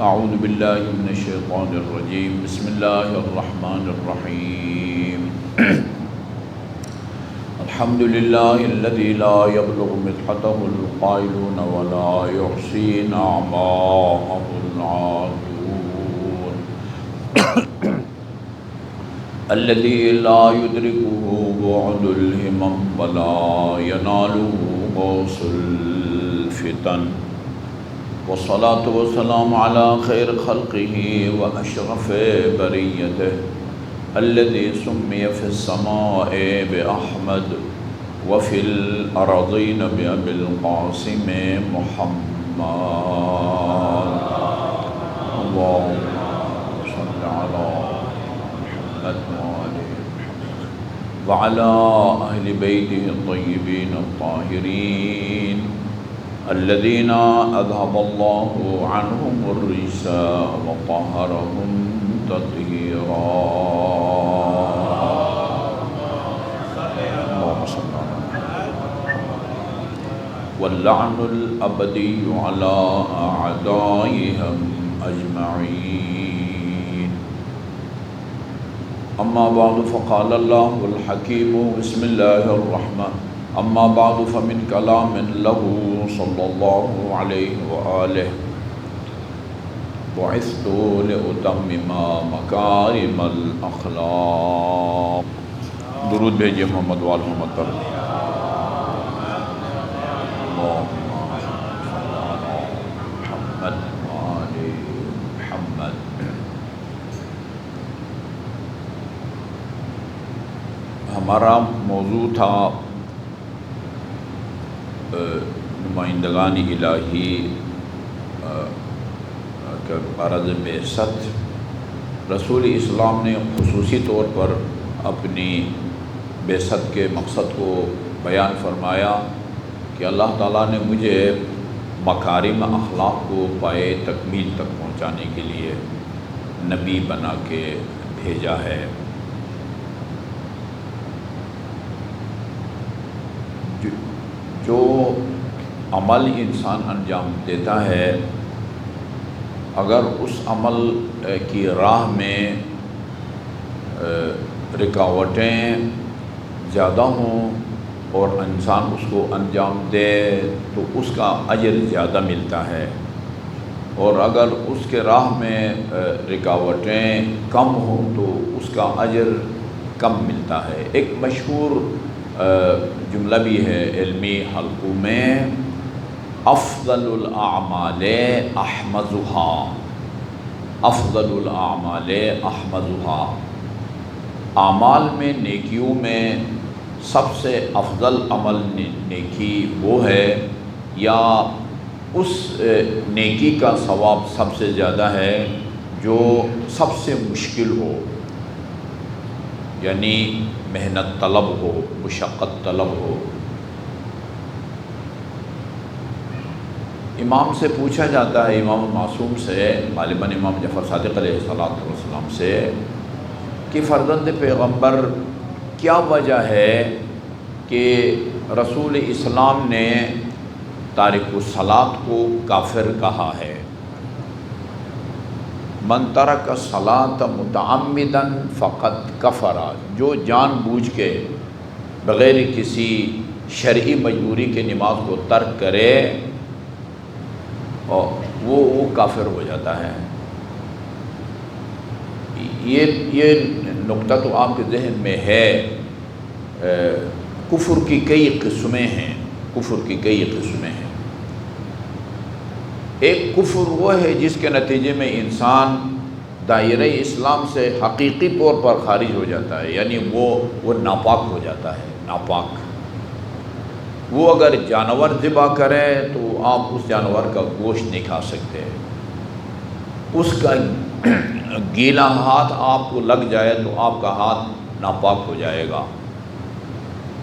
اعوذ باللہ من الشیطان الرجیم بسم اللہ الرحمن الرحیم الحمد للہ الذی لا یبلغ مدحتہ القائلون ولا یحصی نعماءہ العادون الذی لا یدرکہ بعد الہمم ولا ینالہ غوث الفتن والصلاة والسلام على خير خلقه وأشرف بريته الذي سمي في السماء بأحمد وفي الأرضين بأبي القاسم محمد اللهم صل على محمد وعلى أهل بيته الطيبين الطاهرين الذين أذهب الله عنهم الرجس وطهرهم تطهيرا اللهم صل على واللعن الأبدي على أعدائهم أجمعين أما بعد فقال الله الحكيم بسم الله الرحمن اما بعد فمن کلام له صلی اللہ علیہ وآلہ بعثت لأتمم مکارم الاخلاق. درود بھیجئے محمد وآل محمد پر. محمد وآل محمد. ہمارا موضوع تھا نمائندگان الہی کا غرض بعثت. رسول اسلام نے خصوصی طور پر اپنی بعثت کے مقصد کو بیان فرمایا کہ اللہ تعالیٰ نے مجھے مکارم اخلاق کو پائے تکمیل تک پہنچانے کے لیے نبی بنا کے بھیجا ہے. جو عمل انسان انجام دیتا ہے اگر اس عمل کی راہ میں رکاوٹیں زیادہ ہوں اور انسان اس کو انجام دے تو اس کا اجر زیادہ ملتا ہے، اور اگر اس کے راہ میں رکاوٹیں کم ہوں تو اس کا اجر کم ملتا ہے. ایک مشہور جملہ بھی ہے علمی حلقوں میں، افضل الاعمال احمدها، افضل الاعمال احمدها. اعمال میں نیکیوں میں سب سے افضل عمل نیکی وہ ہے یا اس نیکی کا ثواب سب سے زیادہ ہے جو سب سے مشکل ہو، یعنی محنت طلب ہو، مشقت طلب ہو. امام سے پوچھا جاتا ہے، امام معصوم سے، غالباً امام جعفر صادق علیہ السلام سے، کہ فرزند پیغمبر کیا وجہ ہے کہ رسول اسلام نے تارک الصلاۃ کو کافر کہا ہے؟ من ترک الصلاۃ متعمدا فقد کفر. جو جان بوجھ کے بغیر کسی شرعی مجبوری کے نماز کو ترک کرے اور وہ کافر ہو جاتا ہے. یہ نقطہ تو آپ کے ذہن میں ہے. کفر کی کئی قسمیں ہیں، کفر کی کئی قسمیں ہیں. ایک کفر وہ ہے جس کے نتیجے میں انسان دائرہ اسلام سے حقیقی طور پر خارج ہو جاتا ہے، یعنی وہ ناپاک ہو جاتا ہے. ناپاک وہ اگر جانور ذبح کرے تو آپ اس جانور کا گوشت نہیں کھا سکتے. اس کا گیلا ہاتھ آپ کو لگ جائے تو آپ کا ہاتھ ناپاک ہو جائے گا.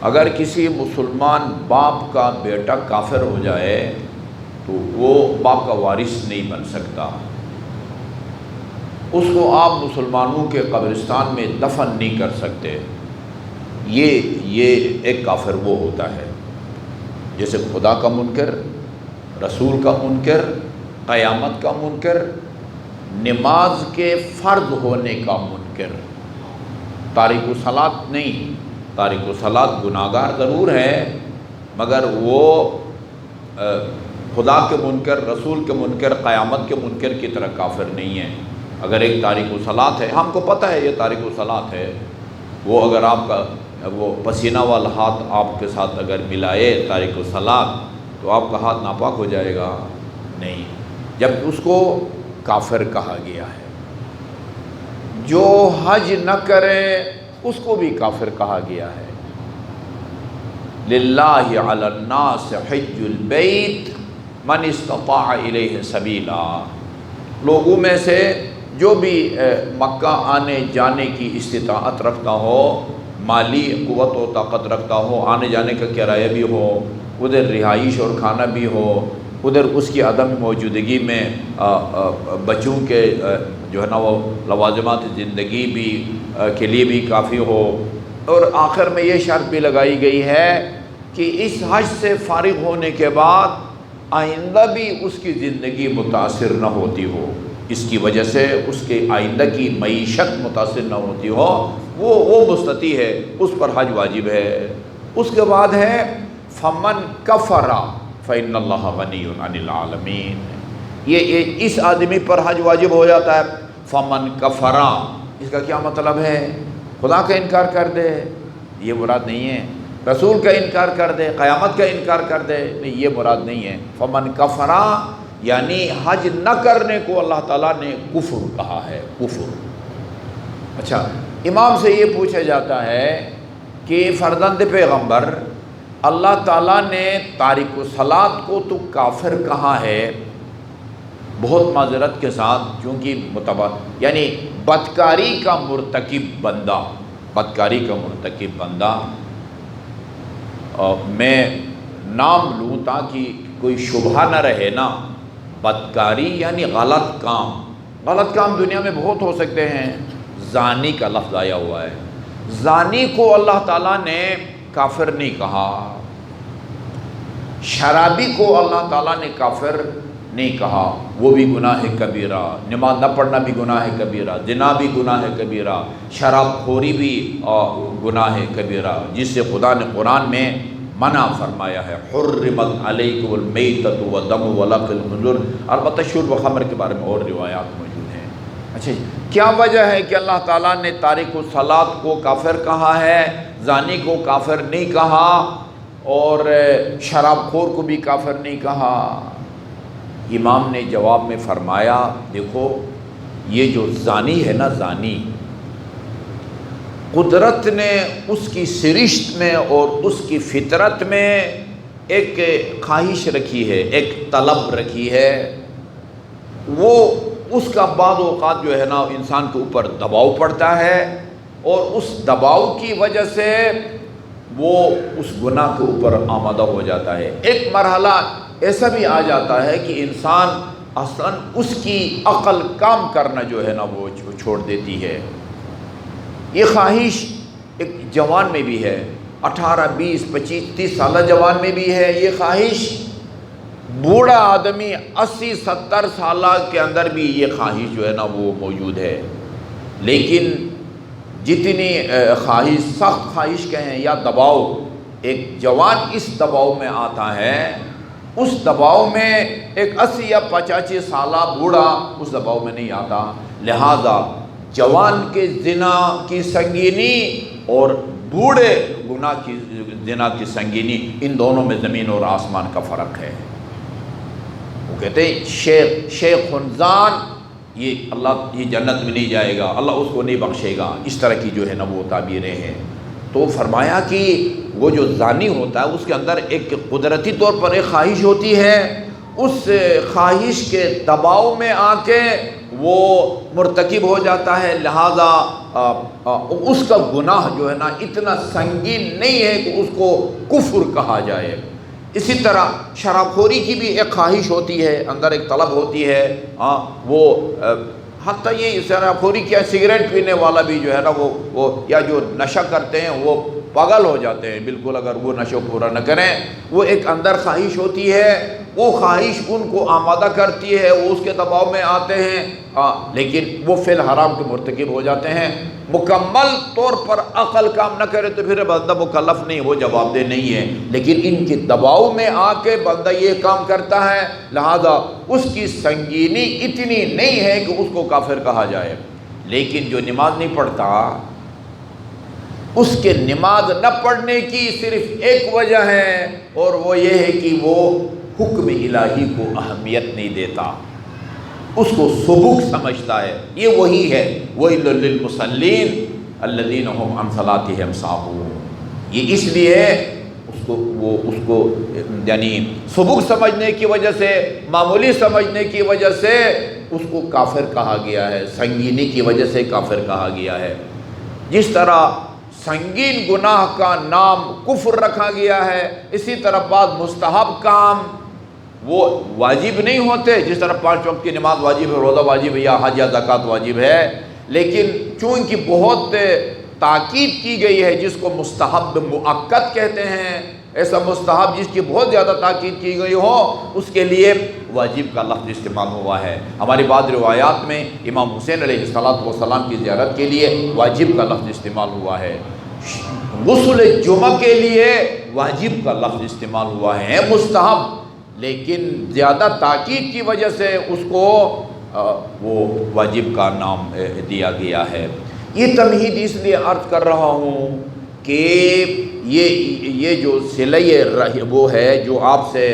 اگر کسی مسلمان باپ کا بیٹا کافر ہو جائے تو وہ باپ کا وارث نہیں بن سکتا. اس کو آپ مسلمانوں کے قبرستان میں دفن نہیں کر سکتے. یہ ایک کافر وہ ہوتا ہے جیسے خدا کا منکر، رسول کا منکر، قیامت کا منکر، نماز کے فرض ہونے کا منکر، تارک الصلاۃ نہیں۔ تارک الصلاۃ گناہگار ضرور ہے، مگر وہ خدا کے منکر، رسول کے منکر، قیامت کے منکر کی طرح کافر نہیں ہے۔ اگر ایک تارک الصلاۃ ہے، ہم کو پتہ ہے یہ تارک الصلاۃ ہے، وہ اگر آپ کا وہ پسینہ والا ہاتھ آپ کے ساتھ اگر ملائے تارک الصلاۃ تو آپ کا ہاتھ ناپاک ہو جائے گا؟ نہیں، جب اس کو کافر کہا گیا ہے۔ جو حج نہ کرے اس کو بھی کافر کہا گیا ہے۔ للہ علی الناس حج البیت من استطاع الیہ سبیلا، لوگوں میں سے جو بھی مکہ آنے جانے کی استطاعت رکھتا ہو، مالی قوت و طاقت رکھتا ہو، آنے جانے کا کرایہ بھی ہو، ادھر رہائش اور کھانا بھی ہو، ادھر اس کی عدم موجودگی میں بچوں کے جو ہے نا وہ لوازمات زندگی بھی کے لیے بھی کافی ہو، اور آخر میں یہ شرط بھی لگائی گئی ہے کہ اس حج سے فارغ ہونے کے بعد آئندہ بھی اس کی زندگی متاثر نہ ہوتی ہو، اس کی وجہ سے اس کے آئندہ کی معیشت متاثر نہ ہوتی ہو، وہ مستطیع ہے، اس پر حج واجب ہے۔ اس کے بعد ہے فمن کفر فإن اللہ غنی عن العالمین، یہ اس آدمی پر حج واجب ہو جاتا ہے۔ فمن کفر، اس کا کیا مطلب ہے؟ خدا کا انکار کر دے، یہ مراد نہیں ہے۔ رسول کا انکار کر دے، قیامت کا انکار کر دے، نہیں، یہ مراد نہیں ہے۔ فمن کفر یعنی حج نہ کرنے کو اللہ تعالیٰ نے کفر کہا ہے، کفر۔ اچھا، امام سے یہ پوچھا جاتا ہے کہ فرزند پیغمبر، اللہ تعالیٰ نے تارک الصلاۃ کو تو کافر کہا ہے، بہت معذرت کے ساتھ، چونکہ یعنی بدکاری کا مرتکب بندہ، بدکاری کا مرتکب بندہ، میں نام لوں تاکہ کوئی شبہ نہ رہے نا، بدکاری یعنی غلط کام۔ غلط کام دنیا میں بہت ہو سکتے ہیں۔ زانی کا لفظ آیا ہوا ہے، زانی کو اللہ تعالیٰ نے کافر نہیں کہا، شرابی کو اللہ تعالیٰ نے کافر نہیں کہا، وہ بھی گناہ کبیرہ، نماز نہ پڑھنا بھی گناہ کبیرہ، زنا بھی گناہ کبیرہ، شراب خوری بھی گناہ کبیرہ، جس سے خدا نے قرآن میں منع فرمایا ہے، حرمت علیکم المیتۃ والدم ولحم الخنزیر۔ البتہ شرب و خمر کے بارے میں اور روایات موجود ہیں۔ اچھا، کیا وجہ ہے کہ اللہ تعالیٰ نے تارک الصلاۃ کو کافر کہا ہے، زانی کو کافر نہیں کہا، اور شراب خور کو بھی کافر نہیں کہا؟ امام نے جواب میں فرمایا، دیکھو یہ جو زانی ہے نا، زانی، قدرت نے اس کی سرشت میں اور اس کی فطرت میں ایک خواہش رکھی ہے، ایک طلب رکھی ہے، وہ اس کا بعض اوقات جو ہے نا انسان کے اوپر دباؤ پڑتا ہے، اور اس دباؤ کی وجہ سے وہ اس گناہ کے اوپر آمادہ ہو جاتا ہے۔ ایک مرحلہ ایسا بھی آ جاتا ہے کہ انسان اصلاً اس کی عقل کام کرنا جو ہے نا وہ چھوڑ دیتی ہے۔ یہ خواہش ایک جوان میں بھی ہے، 18، 20، 25، 30 سالہ جوان میں بھی ہے یہ خواہش، بوڑھا آدمی 80، 70 سالہ کے اندر بھی یہ خواہش جو ہے نا وہ موجود ہے۔ لیکن جتنی خواہش، سخت خواہش کہیں یا دباؤ، ایک جوان اس دباؤ میں آتا ہے، اس دباؤ میں ایک 80 یا 85 سالہ بوڑھا اس دباؤ میں نہیں آتا۔ لہذا جوان کے زنا کی سنگینی اور بوڑھے گناہ کی زنا کی سنگینی، ان دونوں میں زمین اور آسمان کا فرق ہے۔ وہ کہتے ہیں شیخ خنزان، یہ اللہ، یہ جنت میں نہیں جائے گا، اللہ اس کو نہیں بخشے گا، اس طرح کی جو ہے نا وہ تعبیریں ہیں۔ تو فرمایا کہ وہ جو زانی ہوتا ہے اس کے اندر ایک قدرتی طور پر ایک خواہش ہوتی ہے، اس خواہش کے دباؤ میں آ کے وہ مرتکب ہو جاتا ہے، لہذا اس کا گناہ جو ہے نا اتنا سنگین نہیں ہے کہ اس کو کفر کہا جائے۔ اسی طرح شراب خوری کی بھی ایک خواہش ہوتی ہے، اندر ایک طلب ہوتی ہے، وہ حتیٰ یہ شراب خوری کیا، سگریٹ پینے والا بھی جو ہے نا وہ یا جو نشہ کرتے ہیں وہ پاگل ہو جاتے ہیں بالکل، اگر وہ نشہ پورا نہ کریں، وہ ایک اندر خواہش ہوتی ہے، وہ خواہش ان کو آمادہ کرتی ہے، وہ اس کے دباؤ میں آتے ہیں، لیکن وہ فعل حرام کے مرتکب ہو جاتے ہیں۔ مکمل طور پر عقل کام نہ کرے تو پھر بندہ مکلف نہیں، وہ جواب دہ نہیں ہے، لیکن ان کے دباؤ میں آ کے بندہ یہ کام کرتا ہے، لہذا اس کی سنگینی اتنی نہیں ہے کہ اس کو کافر کہا جائے۔ لیکن جو نماز نہیں پڑھتا، اس کے نماز نہ پڑھنے کی صرف ایک وجہ ہے، اور وہ یہ ہے کہ وہ حکم الہی کو اہمیت نہیں دیتا، اس کو سبک سمجھتا ہے۔ یہ وہی ہے وَيْلٌ لِّلْمُصَلِّينَ الَّذِينَ هُمْ عَنْ صَلَاتِهِمْ سَاهُونَ۔ یہ اس لیے اس کو یعنی سبک سمجھنے کی وجہ سے، معمولی سمجھنے کی وجہ سے اس کو کافر کہا گیا ہے، سنگینی کی وجہ سے کافر کہا گیا ہے۔ جس طرح سنگین گناہ کا نام کفر رکھا گیا ہے، اسی طرح بعض مستحب کام وہ واجب نہیں ہوتے، جس طرح 5 وقت کی نماز واجب ہے، روزہ واجب ہے، یا حج یا زکوٰۃ واجب ہے، لیکن چونکہ بہت تاکید کی گئی ہے، جس کو مستحب مؤکد کہتے ہیں، ایسا مستحب جس کی بہت زیادہ تاکید کی گئی ہو، اس کے لیے واجب کا لفظ استعمال ہوا ہے۔ ہماری بعض روایات میں امام حسین علیہ السلام کی زیارت کے لیے واجب کا لفظ استعمال ہوا ہے، غسل جمعہ کے لیے واجب کا لفظ استعمال ہوا ہے، مستحب، لیکن زیادہ تاکید کی وجہ سے اس کو وہ واجب کا نام دیا گیا ہے۔ یہ تمہید اس لیے عرض کر رہا ہوں کہ یہ جو صلہ رحم وہ ہے، جو آپ سے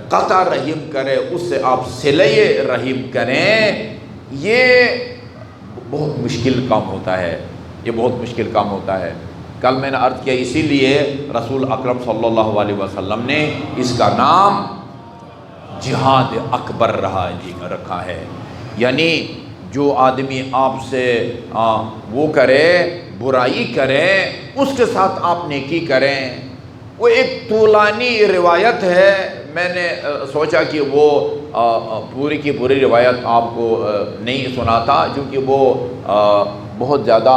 قطع رحم کرے اس سے آپ صلہ رحم کریں، یہ بہت مشکل کام ہوتا ہے، یہ بہت مشکل کام ہوتا ہے۔ کل میں نے عرض کیا، اسی لیے رسول اکرم صلی اللہ علیہ وسلم نے اس کا نام جہاد اکبر رکھا ہے، یعنی جو آدمی آپ سے وہ کرے، برائی کرے، اس کے ساتھ آپ نیکی کریں۔ وہ ایک طولانی روایت ہے، میں نے سوچا کہ وہ پوری کی پوری روایت آپ کو نہیں سناتا، کیونکہ وہ بہت زیادہ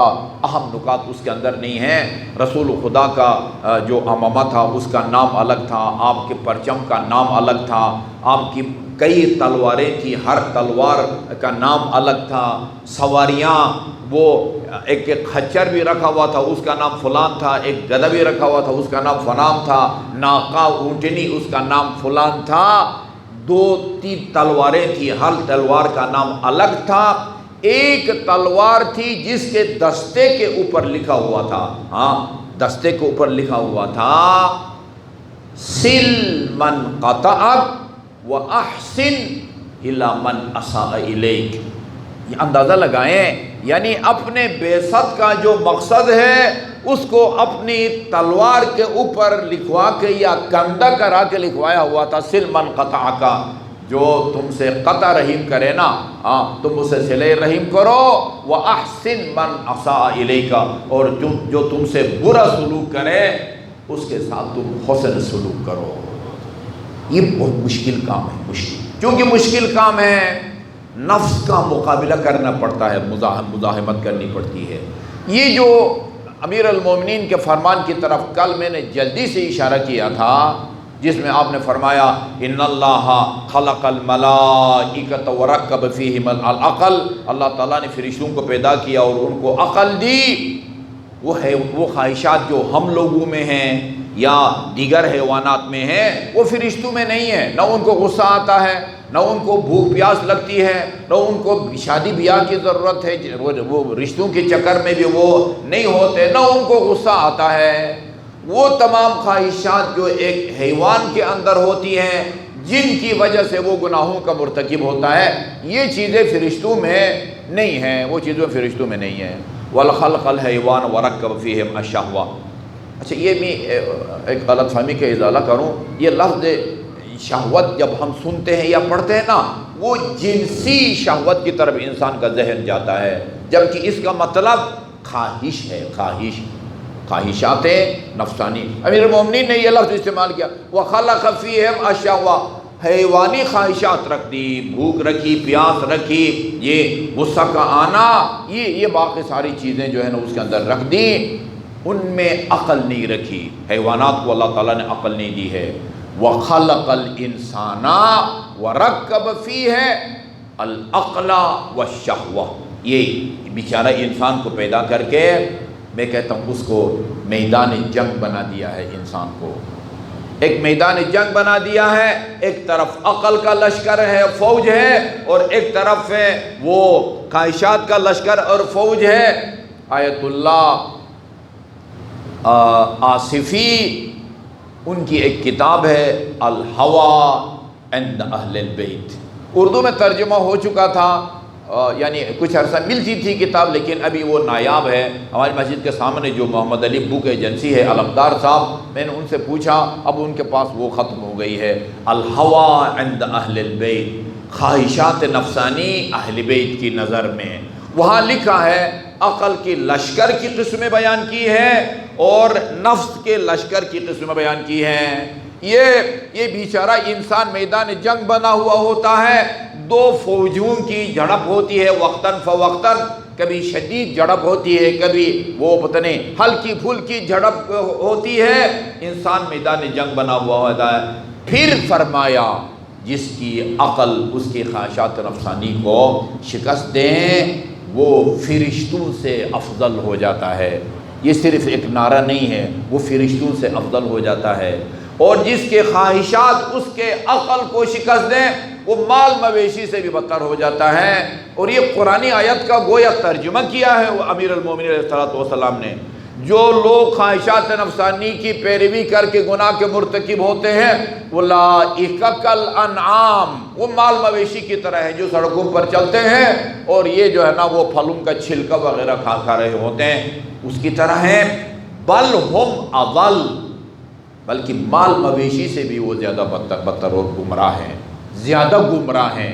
اہم نکات اس کے اندر نہیں ہیں۔ رسول خدا کا جو امامہ تھا اس کا نام الگ تھا، آپ کے پرچم کا نام الگ تھا، آپ کی کئی تلواریں تھیں، ہر تلوار کا نام الگ تھا، سواریاں، وہ ایک خچر بھی رکھا ہوا تھا، اس کا نام فلان تھا، ایک گدھا بھی رکھا ہوا تھا، اس کا نام فلان تھا، ناقہ اونٹنی اس کا نام فلان تھا، 2-3 تلواریں تھیں، ہر تلوار کا نام الگ تھا۔ ایک تلوار تھی جس کے دستے کے اوپر لکھا ہوا تھا، دستے کے اوپر لکھا ہوا تھا سل من قطعک واحسن الی من اساء الیک۔ یہ اندازہ لگائیں، یعنی اپنے بعثت کا جو مقصد ہے اس کو اپنی تلوار کے اوپر لکھوا کے یا کندہ کرا کے لکھوایا ہوا تھا، سل من قطعک، جو تم سے قطع رحیم کرے نا، تم اسے صلہ رحیم کرو، وَأَحْسِن مَنْ أَسَاءَ إِلَيْكَ، اور جو تم سے برا سلوک کرے اس کے ساتھ تم حسن سلوک کرو۔ یہ بہت مشکل کام ہے، کیونکہ مشکل کام ہے، نفس کا مقابلہ کرنا پڑتا ہے، مزاحمت کرنی پڑتی ہے۔ یہ جو امیر المومنین کے فرمان کی طرف کل میں نے جلدی سے اشارہ کیا تھا، جس میں آپ نے فرمایا ان اللہ خلق الملائکۃ ورکب فیہم العقل، اللہ تعالیٰ نے فرشتوں کو پیدا کیا اور ان کو عقل دی۔ وہ خواہشات جو ہم لوگوں میں ہیں یا دیگر حیوانات میں ہیں، وہ فرشتوں میں نہیں ہیں۔ نہ ان کو غصہ آتا ہے، نہ ان کو بھوک پیاس لگتی ہے، نہ ان کو شادی بیاہ کی ضرورت ہے، وہ رشتوں کے چکر میں بھی وہ نہیں ہوتے، نہ ان کو غصہ آتا ہے۔ وہ تمام خواہشات جو ایک حیوان کے اندر ہوتی ہیں، جن کی وجہ سے وہ گناہوں کا مرتکب ہوتا ہے، یہ چیزیں فرشتوں میں نہیں ہیں، وہ چیزیں فرشتوں میں نہیں ہیں۔ وَالْخَلْقَ الْحَيْوَانَ وَرَكَّبَ فِيهِمْ الشَّهْوَةَ۔ اچھا، یہ بھی ایک غلط فہمی کا ازالہ کروں، یہ لفظ شہوت جب ہم سنتے ہیں یا پڑھتے ہیں نا، وہ جنسی شہوت کی طرف انسان کا ذہن جاتا ہے، جبکہ اس کا مطلب خواہش ہے، خواہشات نفسانی۔ امیر المومنین نے یہ لفظ استعمال کیا، وَخَلَقَ فِيهِمْ الشَّهْوَةَ، حیوانی خواہشات رکھ دی، بھوک رکھی، پیاس رکھی، یہ غصہ کا آنا، یہ باقی ساری چیزیں جو ہے نا اس کے اندر رکھ دی، ان میں عقل نہیں رکھی۔ حیوانات کو اللہ تعالیٰ نے عقل نہیں دی ہے، وَخَلَقَ الْإِنسَانَ وَرَكَّبَ فِيهِ الْعَقْلَ وَالشَّهْوَةَ، یہ بیچارہ انسان کو پیدا کر کے میں کہتا ہوں اس کو میدان جنگ بنا دیا ہے، انسان کو ایک میدان جنگ بنا دیا ہے۔ ایک طرف عقل کا لشکر ہے، فوج ہے، اور ایک طرف ہے وہ خواہشات کا لشکر اور فوج ہے۔ آیت اللہ آصفی ان کی ایک کتاب ہے الہوی عند اہل البیت، اردو میں ترجمہ ہو چکا تھا، یعنی کچھ عرصہ ملتی تھی کتاب، لیکن ابھی وہ نایاب ہے۔ ہماری مسجد کے سامنے جو محمد علی بک ایجنسی ہے، علمدار صاحب، میں نے ان سے پوچھا، اب ان کے پاس وہ ختم ہو گئی ہے۔ الہوی عند اہل البیت، خواہشات نفسانی اہل بیت کی نظر میں، وہاں لکھا ہے عقل کی لشکر کی قسمیں بیان کی ہے اور نفس کے لشکر کی قسمیں بیان کی ہیں۔ یہ بیچارہ انسان میدان جنگ بنا ہوا ہوتا ہے، دو فوجوں کی جھڑپ ہوتی ہے وقتاً فوقتاً، کبھی شدید جھڑپ ہوتی ہے، کبھی وہ پتہ نہیں ہلکی پھلکی جھڑپ ہوتی ہے، انسان میدان جنگ بنا ہوا ہوتا ہے۔ پھر فرمایا جس کی عقل اس کی خواہشات نفسانی کو شکست دیں وہ فرشتوں سے افضل ہو جاتا ہے۔ یہ صرف ایک نعرہ نہیں ہے، وہ فرشتوں سے افضل ہو جاتا ہے۔ اور جس کے خواہشات اس کے عقل کو شکست دیں وہ مال مویشی سے بھی بدتر ہو جاتا ہے۔ اور یہ قرآنی آیت کا گویا ترجمہ کیا ہے وہ امیر المومنین علیہ السلام نے۔ جو لوگ خواہشات نفسانی کی پیروی کر کے گناہ کے مرتکب ہوتے ہیں اولئک کالانعام، وہ مال مویشی کی طرح ہے جو سڑکوں پر چلتے ہیں اور یہ جو ہے نا وہ پھلوں کا چھلکا وغیرہ کھا رہے ہوتے ہیں، اس کی طرح ہے۔ بل ہم اضل، بلکہ مال مویشی سے بھی وہ زیادہ بدتر اور گمراہ ہیں، زیادہ گمراہ ہیں۔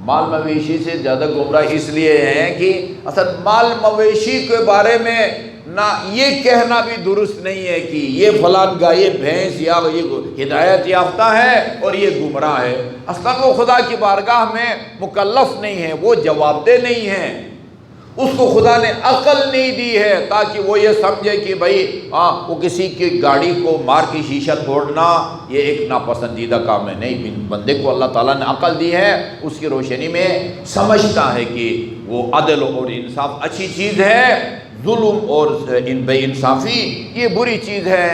مال مویشی سے زیادہ گمراہ اس لیے ہیں کہ اصل مال مویشی کے بارے میں نہ یہ کہنا بھی درست نہیں ہے کہ یہ فلان گائے بھینس یا یہ ہدایت یافتہ ہے اور یہ گمراہ ہے۔ اصلا وہ خدا کی بارگاہ میں مکلف نہیں ہے، وہ جواب دہ نہیں ہے، اس کو خدا نے عقل نہیں دی ہے تاکہ وہ یہ سمجھے کہ بھائی وہ کسی کی گاڑی کو مار کی شیشہ توڑنا یہ ایک ناپسندیدہ کام ہے۔ نہیں، بندے کو اللہ تعالیٰ نے عقل دی ہے، اس کی روشنی میں سمجھتا ہے کہ وہ عدل اور انصاف اچھی چیز ہے، ظلم اور بے انصافی یہ بری چیز ہے۔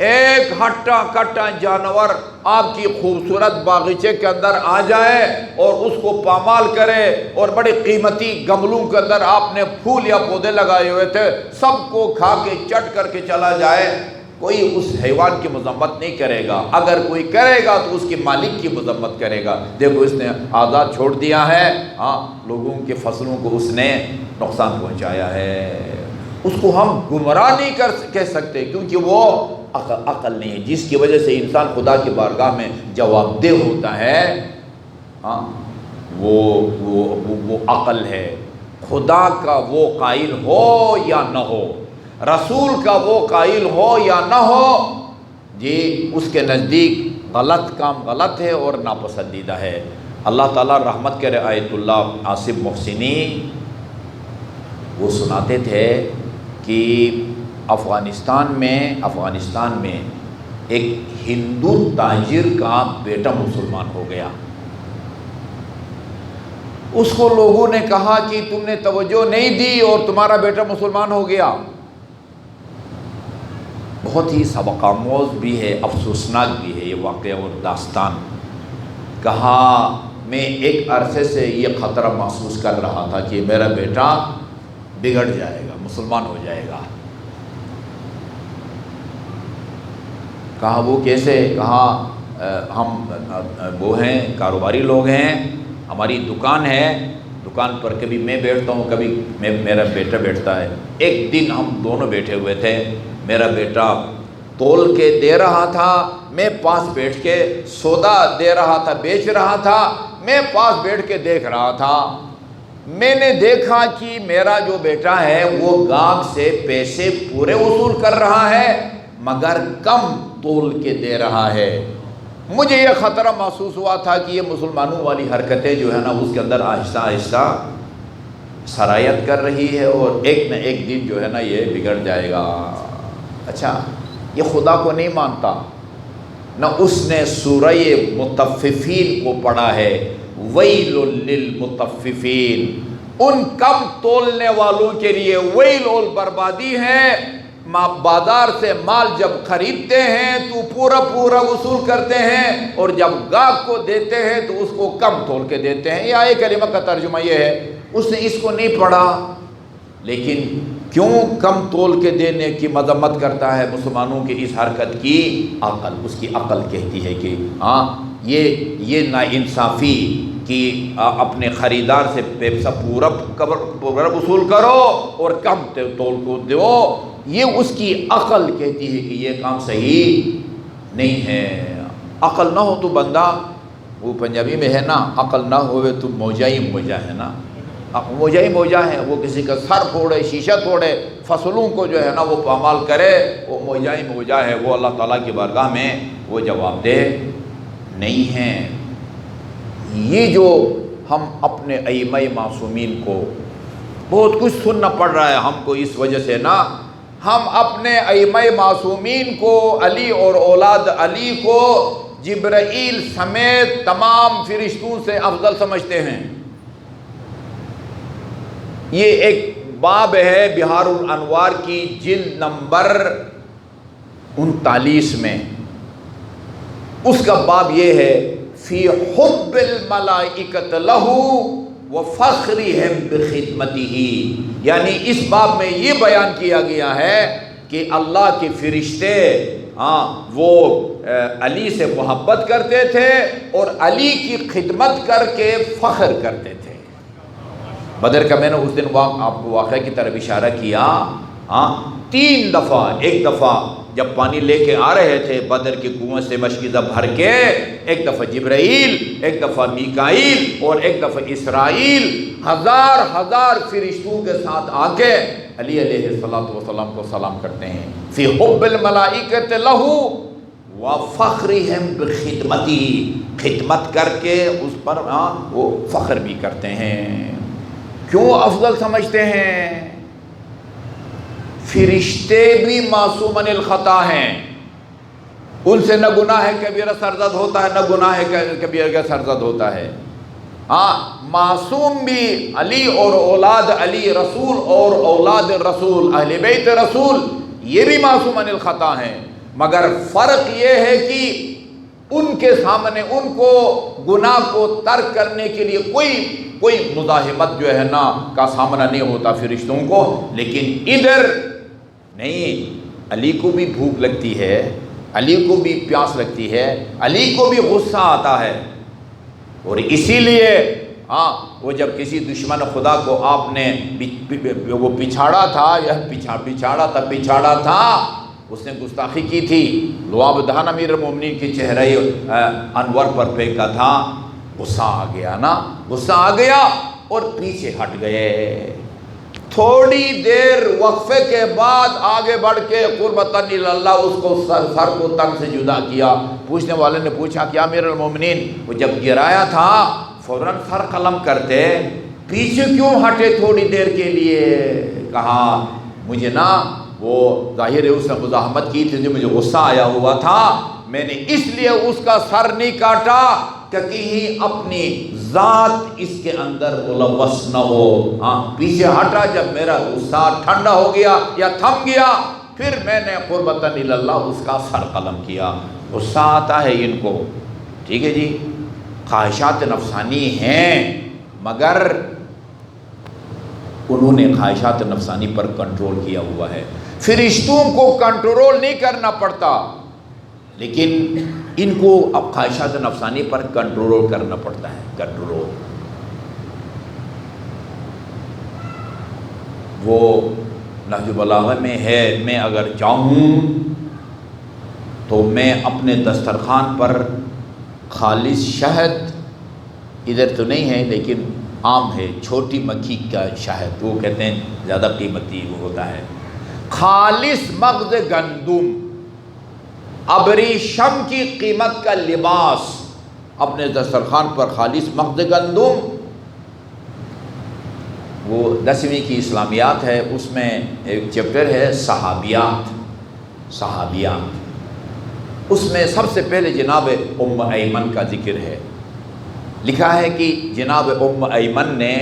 ایک ہٹا کٹا جانور آپ کی خوبصورت باغیچے کے اندر آ جائے اور اس کو پامال کرے اور بڑے قیمتی گملوں کے اندر آپ نے پھول یا پودے لگائے ہوئے تھے، سب کو کھا کے چٹ کر کے چلا جائے، کوئی اس حیوان کی مذمت نہیں کرے گا۔ اگر کوئی کرے گا تو اس کے مالک کی مذمت کرے گا، دیکھو اس نے آزاد چھوڑ دیا ہے، لوگوں کے فصلوں کو اس نے نقصان پہنچایا ہے۔ اس کو ہم گمراہ نہیں کہہ سکتے کیونکہ وہ عقل نہیں ہے، جس کی وجہ سے انسان خدا کی بارگاہ میں جواب دہ ہوتا ہے۔ وہ عقل ہے۔ خدا کا وہ قائل ہو یا نہ ہو، رسول کا وہ قائل ہو یا نہ ہو، جی اس کے نزدیک غلط کام غلط ہے اور ناپسندیدہ ہے۔ اللہ تعالیٰ رحمت کرے، آیت اللہ آصف محسنی وہ سناتے تھے کہ افغانستان میں ایک ہندو تاجر کا بیٹا مسلمان ہو گیا۔ اس کو لوگوں نے کہا کہ تم نے توجہ نہیں دی اور تمہارا بیٹا مسلمان ہو گیا۔ بہت ہی سبق آموز بھی ہے، افسوسناک بھی ہے یہ واقعہ اور داستان۔ کہا میں ایک عرصے سے یہ خطرہ محسوس کر رہا تھا کہ میرا بیٹا بگڑ جائے گا، مسلمان ہو جائے گا۔ کہا وہ کیسے؟ کہا ہم وہ ہیں کاروباری لوگ ہیں، ہماری دکان ہے، دکان پر کبھی میں بیٹھتا ہوں کبھی میرا بیٹا بیٹھتا ہے۔ ایک دن ہم دونوں بیٹھے ہوئے تھے، میرا بیٹا تول کے دے رہا تھا، میں پاس بیٹھ کے سودا دے رہا تھا، بیچ رہا تھا، میں پاس بیٹھ کے دیکھ رہا تھا۔ میں نے دیکھا کہ میرا جو بیٹا ہے وہ گاہک سے پیسے پورے وصول کر رہا ہے مگر کم تول کے دے رہا ہے۔ مجھے یہ خطرہ محسوس ہوا تھا کہ یہ مسلمانوں والی حرکتیں جو ہے نا اس کے اندر آہستہ آہستہ سرایت کر رہی ہے اور ایک نہ ایک دن جو ہے نا یہ بگڑ جائے گا۔ اچھا، یہ خدا کو نہیں مانتا، نہ اس نے سورہ مطففین کو پڑھا ہے، ویل للمطففین، ان کم تولنے والوں کے لیے ویل اور بربادی ہے۔ بازار سے مال جب خریدتے ہیں تو پورا پورا وصول کرتے ہیں، اور جب گاہک کو دیتے ہیں تو اس کو کم تول کے دیتے ہیں۔ یہ آیے کریمہ کا ترجمہ یہ ہے۔ اس نے اس کو نہیں پڑھا، لیکن کیوں کم تول کے دینے کی مذمت کرتا ہے مسلمانوں کی اس حرکت کی؟ عقل، اس کی عقل کہتی ہے کہ ہاں یہ ناانصافی کہ اپنے خریدار سے پیسہ پورا وصول کرو اور کم تول کو دو، یہ اس کی عقل کہتی ہے کہ یہ کام صحیح نہیں ہے۔ عقل نہ ہو تو بندہ، وہ پنجابی میں ہے نا، عقل نہ ہوئے تو موجہ ہی موجہ ہے نا، موجہ ہی موجہ ہے۔ وہ کسی کا سر پھوڑے، شیشہ توڑے، فصلوں کو جو ہے نا وہ پامال کرے، وہ موجہ ہی موجہ ہے، وہ اللہ تعالیٰ کی بارگاہ میں وہ جواب دہ نہیں ہیں۔ یہ جو ہم اپنے ائمہ معصومین کو بہت کچھ سننا پڑ رہا ہے ہم کو اس وجہ سے نا، ہم اپنے ائمہ معصومین کو، علی اور اولاد علی کو جبرائیل سمیت تمام فرشتوں سے افضل سمجھتے ہیں۔ یہ ایک باب ہے بہار الانوار کی جلد نمبر 39 میں، اس کا باب یہ ہے فی حب الملائکۃ لہ وفخرہم بخدمتہ، یعنی اس باب میں یہ بیان کیا گیا ہے کہ اللہ کے فرشتے وہ علی سے محبت کرتے تھے اور علی کی خدمت کر کے فخر کرتے تھے۔ بدر کا میں نے اس دن آپ کو واقعہ کی طرف اشارہ کیا، 3 دفعہ، ایک دفعہ جب پانی لے کے آ رہے تھے بدر کے کنویں سے مشکیزہ بھر کے، ایک دفعہ جبرائیل، ایک دفعہ میکائیل اور ایک دفعہ اسرائیل، ہزار فرشتوں کے ساتھ آ کے علی علیہ السلام کو سلام کرتے ہیں۔ فی حب الملائکۃ لہ وفخرہم بخدمتہ، خدمت کر کے اس پر وہ فخر بھی کرتے ہیں۔ کیوں افضل سمجھتے ہیں؟ فرشتے بھی معصوم عن الخطا ہیں، ان سے نہ گناہ کبیرہ سرزد ہوتا ہے، نہ گناہ کبیرہ سرزد ہوتا ہے۔ معصوم بھی علی اور اولاد علی، رسول اور اولاد رسول، اہل بیت رسول، یہ بھی معصوم عن الخطا ہیں، مگر فرق یہ ہے کہ ان کے سامنے ان کو گناہ کو ترک کرنے کے لیے کوئی مزاحمت جو ہے نا کا سامنا نہیں ہوتا فرشتوں کو، لیکن ادھر نہیں، علی کو بھی بھوک لگتی ہے، علی کو بھی پیاس لگتی ہے، علی کو بھی غصہ آتا ہے، اور اسی لیے وہ جب کسی دشمن خدا کو آپ نے وہ پچھاڑا تھا، اس نے گستاخی کی تھی، لعاب دہن امیر المومنین کی چہرہ انور پر پھینکا تھا، غصہ آ گیا اور پیچھے ہٹ گئے۔ تھوڑی دیر وقفے کے بعد آگے بڑھ کے قربتاً اللہ اس کو سر کو تن سے جدا کیا۔ پوچھنے والے نے پوچھا کہ امیر المومنین، وہ جب گرایا تھا فوراً سر قلم کرتے، پیچھے کیوں ہٹے تھوڑی دیر کے لیے؟ کہا مجھے نا وہ ظاہر ہے اس نے مزاحمت کی تھی، جو مجھے غصہ آیا ہوا تھا، میں نے اس لیے اس کا سر نہیں کاٹا کہ کہیں اپنی ذات اس کے اندر ملوث نہ ہو۔ پیچھے ہٹا جب میرا غصہ ٹھنڈا ہو گیا یا تھم گیا، پھر میں نے قربتاً اللہ اس کا سر قلم کیا۔ غصہ آتا ہے ان کو، ٹھیک ہے جی، خواہشات نفسانی ہیں، مگر انہوں نے خواہشات نفسانی پر کنٹرول کیا ہوا ہے۔ فرشتوں کو کنٹرول نہیں کرنا پڑتا، لیکن ان کو اب خواہشات نفسانی پر کنٹرول کرنا پڑتا ہے۔ کنٹرول وہ نہج البلاغہ میں ہے، میں اگر چاہوں تو میں اپنے دسترخوان پر خالص شہد، ادھر تو نہیں ہے لیکن عام ہے، چھوٹی مکھی کا شہد، وہ کہتے ہیں زیادہ قیمتی وہ ہوتا ہے، خالص مغز گندم، ابریشم کی قیمت کا لباس، اپنے دسترخوان پر خالص مغز گندم۔ وہ 10ویں کی اسلامیات ہے، اس میں ایک چیپٹر ہے صحابیات۔ اس میں سب سے پہلے جناب ام ایمن کا ذکر ہے۔ لکھا ہے کہ جناب ام ایمن نے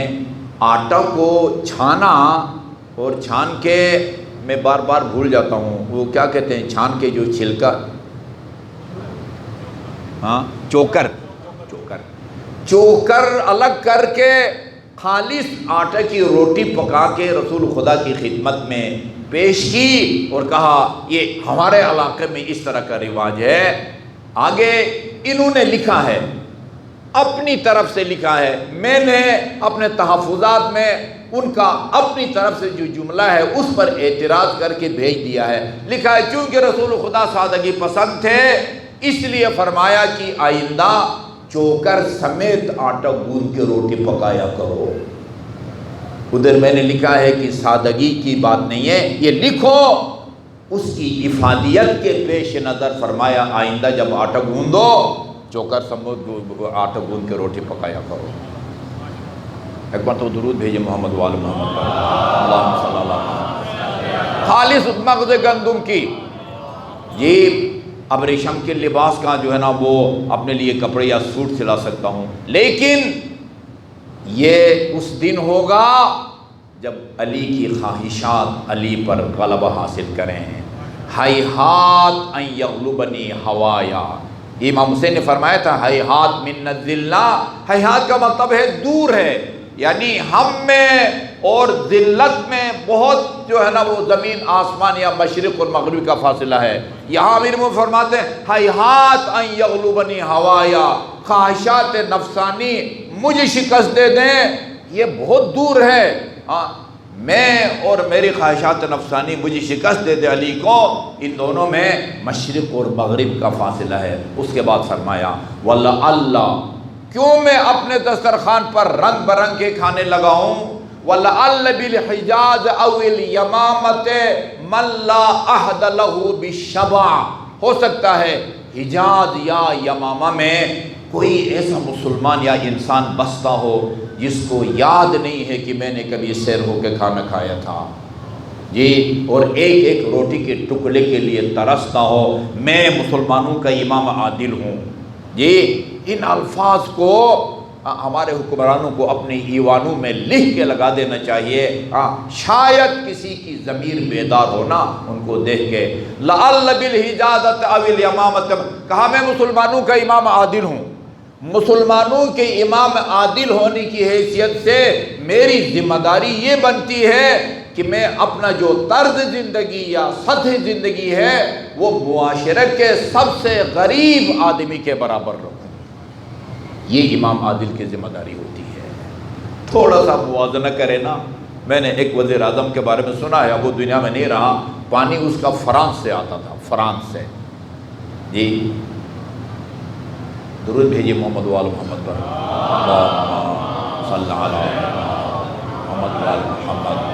آٹا کو چھانا، اور چھان کے میں بار بار بھول جاتا ہوں وہ کیا کہتے ہیں، چھان کے جو چھلکا، چوکر الگ کر کے خالص آٹے کی روٹی پکا کے رسول خدا کی خدمت میں پیش کی اور کہا یہ ہمارے علاقے میں اس طرح کا رواج ہے۔ آگے انہوں نے لکھا ہے، اپنی طرف سے لکھا ہے، میں نے اپنے تحفظات میں ان کا اپنی طرف سے جو جملہ ہے اس پر اعتراض کر کے بھیج دیا ہے۔ لکھا ہے چونکہ رسول خدا سادگی پسند تھے اس لیے فرمایا کہ آئندہ چوکر سمیت آٹا گوندھ کے روٹی پکایا کرو۔ ادھر میں نے لکھا ہے کہ سادگی کی بات نہیں ہے، یہ لکھو اس کی افادیت کے پیش نظر فرمایا آئندہ جب آٹا گوندھو چوکر سمیت آٹا گوندھ کے روٹی پکایا کرو۔ ایک بار تو درود بھیجے محمد وآل محمد پر، اللہم صلی اللہ علیہ وسلم۔ خالص مغز گندم کی، یہ اب ریشم کے لباس کا جو ہے نا وہ اپنے لیے کپڑے یا سوٹ سلا سکتا ہوں، لیکن یہ اس دن ہوگا جب علی کی خواہشات علی پر غلبہ حاصل کریں۔ ہیہات ان یغلبنی ہوایا، امام حسین نے فرمایا تھا ہیہات من الذلہ، ہیہات کا مطلب ہے دور ہے، یعنی ہم میں اور ذلت میں بہت جو ہے نا وہ زمین آسمان یا مشرق اور مغرب کا فاصلہ ہے۔ یہاں امیر مومنین فرماتے ہیں ہیہات ان یغلبنی ہوایا، خواہشات نفسانی مجھے شکست دے دیں یہ بہت دور ہے، میں اور میری خواہشات نفسانی مجھے شکست دے دے علی کو، ان دونوں میں مشرق اور مغرب کا فاصلہ ہے۔ اس کے بعد فرمایا وَلَعَلَّ، کیوں میں اپنے دسترخوان پر رنگ برنگ کے کھانے لگاؤں، وَلَعَلَّ بِالْحِجَازِ أَوِ الْيَمَامَةِ مَنْ لَا أَحْدَ لَهُ بِالشَّبَعِ، ہو سکتا ہے حجاز یا یمامہ میں کوئی ایسا مسلمان یا انسان بستا ہو جس کو یاد نہیں ہے کہ میں نے کبھی سیر ہو کے کھانا کھایا تھا جی، اور ایک ایک روٹی کے ٹکڑے کے لیے ترستا ہو، میں مسلمانوں کا امام عادل ہوں جی۔ ان الفاظ کو ہمارے حکمرانوں کو اپنے ایوانوں میں لکھ کے لگا دینا چاہیے، شاید کسی کی ضمیر بیدار ہونا ان کو دیکھ کے۔ لعل بالحجازۃ او الیمامۃ، کہا میں مسلمانوں کا امام عادل ہوں، مسلمانوں کے امام عادل ہونے کی حیثیت سے میری ذمہ داری یہ بنتی ہے کہ میں اپنا جو طرز زندگی یا سطح زندگی ہے وہ معاشرے کے سب سے غریب آدمی کے برابر رکھوں۔ یہ امام عادل کی ذمہ داری ہوتی ہے۔ تھوڑا سا موازنہ کرے نا، میں نے ایک وزیر اعظم کے بارے میں سنا ہے، وہ دنیا میں نہیں رہا، پانی اس کا فرانس سے آتا تھا، فرانس سے جی۔ درود بھیجیے محمد وآل محمد پر، صلی اللہ علیہ محمد وآل محمد۔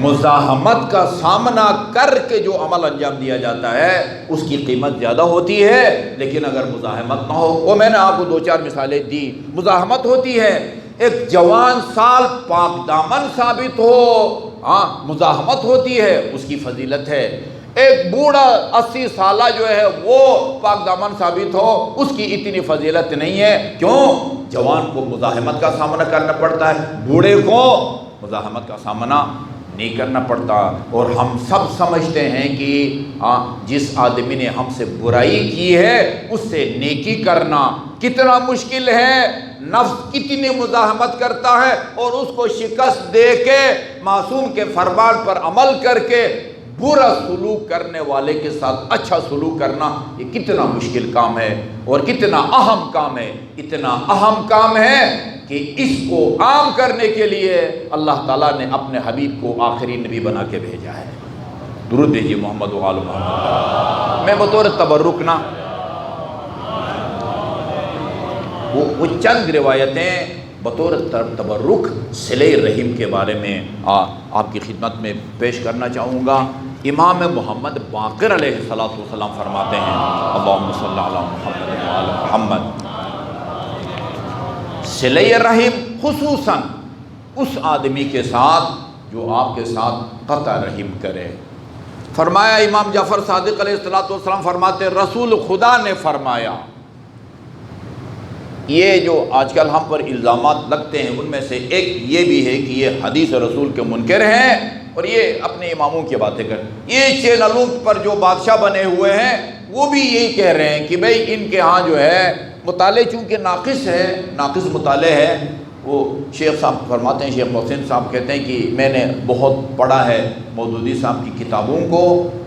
مزاحمت کا سامنا کر کے جو عمل انجام دیا جاتا ہے اس کی قیمت زیادہ ہوتی ہے، لیکن اگر مزاحمت نہ ہو، وہ میں نے آپ کو 2-4 مثالیں دی، مزاحمت ہوتی ہے، ایک جوان سال پاک دامن ثابت ہو، مزاحمت ہوتی ہے، اس کی فضیلت ہے۔ ایک بوڑھا 80 سالہ جو ہے وہ پاک دامن ثابت ہو، اس کی اتنی فضیلت نہیں ہے، کیوں؟ جوان کو مزاحمت کا سامنا کرنا پڑتا ہے، بوڑھے کو مزاحمت کا سامنا نہیں کرنا پڑتا۔ اور ہم سب سمجھتے ہیں کہ جس آدمی نے ہم سے برائی کی ہے اس سے نیکی کرنا کتنا مشکل ہے، نفس کتنی مزاحمت کرتا ہے، اور اس کو شکست دے کے معصوم کے فرمان پر عمل کر کے برا سلوک کرنے والے کے ساتھ اچھا سلوک کرنا یہ کتنا مشکل کام ہے اور کتنا اہم کام ہے۔ اتنا اہم کام ہے کہ اس کو عام کرنے کے لیے اللہ تعالیٰ نے اپنے حبیب کو آخری نبی بنا کے بھیجا ہے۔ درود دیجیے محمد وآل محمد۔ میں بطور تبرک نہ وہ چند روایتیں بطور تبرک صلہ رحم کے بارے میں آپ کی خدمت میں پیش کرنا چاہوں گا۔ امام محمد باقر علیہ السلام فرماتے ہیں، اللہم صلی علی محمد وآل محمد، صلہ رحم خصوصاً اس آدمی کے ساتھ جو آپ کے ساتھ قطع رحم کرے، فرمایا امام جعفر صادق علیہ السلام فرماتے رسول خدا نے فرمایا. یہ جو آج کل ہم پر الزامات لگتے ہیں ان میں سے ایک یہ بھی ہے کہ یہ حدیث رسول کے منکر ہیں اور یہ اپنے اماموں کی باتیں کریں. یہ چینلوں پر جو بادشاہ بنے ہوئے ہیں وہ بھی یہی کہہ رہے ہیں کہ بھئی ان کے ہاں جو ہے مطالعے چونکہ ناقص ہے، ناقص مطالعے ہے. وہ شیخ صاحب فرماتے ہیں، شیخ محسن صاحب کہتے ہیں کہ میں نے بہت پڑھا ہے مودودی صاحب کی کتابوں کو،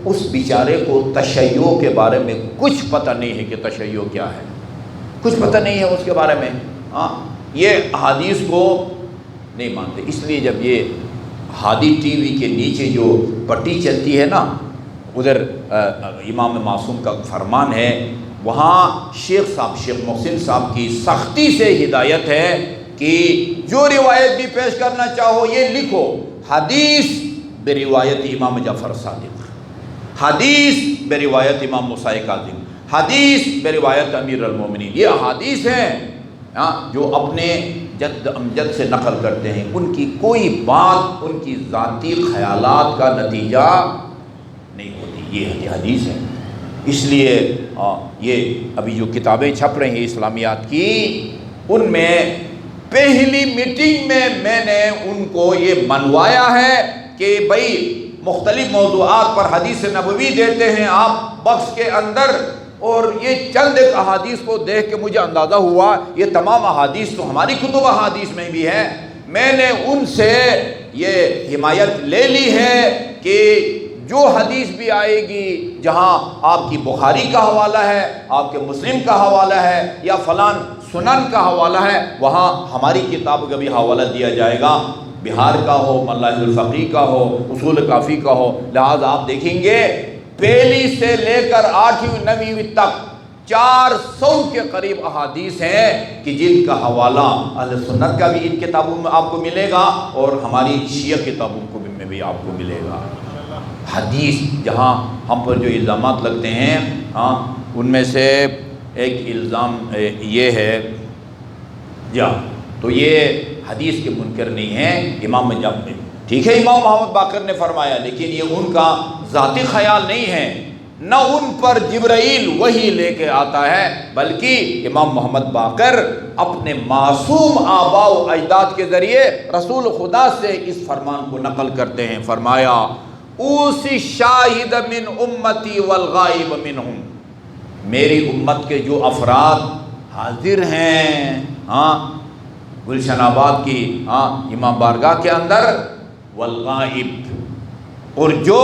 اس بیچارے کو تشیع کے بارے میں کچھ پتہ نہیں ہے کہ تشیع کیا ہے، کچھ پتہ نہیں ہے اس کے بارے میں. یہ احادیث کو نہیں مانتے. اس لیے جب یہ ہادی ٹی وی کے نیچے جو پٹی چلتی ہے نا، ادھر امام معصوم کا فرمان ہے، وہاں شیخ محسن صاحب کی سختی سے ہدایت ہے کہ جو روایت بھی پیش کرنا چاہو یہ لکھو حدیث بروایت امام جعفر صادق، حدیث بروایت امام موسیٰ کاظم، حدیث بروایت امیر المومنین. یہ احادیث ہیں جو اپنے جد امجد سے نقل کرتے ہیں. ان کی کوئی بات ان کی ذاتی خیالات کا نتیجہ نہیں ہوتی، یہ حدیث ہے. اس لیے یہ ابھی جو کتابیں چھپ رہی ہیں اسلامیات کی، ان میں پہلی میٹنگ میں نے ان کو یہ منوایا ہے کہ بھئی مختلف موضوعات پر حدیث نبوی دیتے ہیں آپ بخش کے اندر، اور یہ چند ایک احادیث کو دیکھ کے مجھے اندازہ ہوا یہ تمام احادیث تو ہماری کتب احادیث میں بھی ہے. میں نے ان سے یہ حمایت لے لی ہے کہ جو حدیث بھی آئے گی جہاں آپ کی بخاری کا حوالہ ہے، آپ کے مسلم کا حوالہ ہے یا فلان سنن کا حوالہ ہے، وہاں ہماری کتاب کا بھی حوالہ دیا جائے گا. بہار کا ہو، ملاحظ الفقی کا ہو، اصول کافی کا ہو. لہٰذا آپ دیکھیں گے پہلی سے لے کر 8ویں 9ویں تک 400 کے قریب احادیث ہیں کہ جن کا حوالہ اہل سنت کا بھی ان کتابوں میں آپ کو ملے گا اور ہماری شیعہ کتابوں میں بھی آپ کو ملے گا. حدیث جہاں ہم پر جو الزامات لگتے ہیں ان میں سے ایک الزام یہ ہے تو یہ حدیث کے منکر نہیں ہیں. امام ٹھیک ہے امام محمد باقر نے فرمایا، لیکن یہ ان کا ذاتی خیال نہیں ہے، نہ ان پر جبرائیل وحی لے کے آتا ہے، بلکہ امام محمد باقر اپنے معصوم آباء و اجداد کے ذریعے رسول خدا سے اس فرمان کو نقل کرتے ہیں. فرمایا اوسی شاہد من امتی والغائب منہم، میری امت کے جو افراد حاضر ہیں گلشن آباد کی امام بارگاہ کے اندر، والغائب، اور جو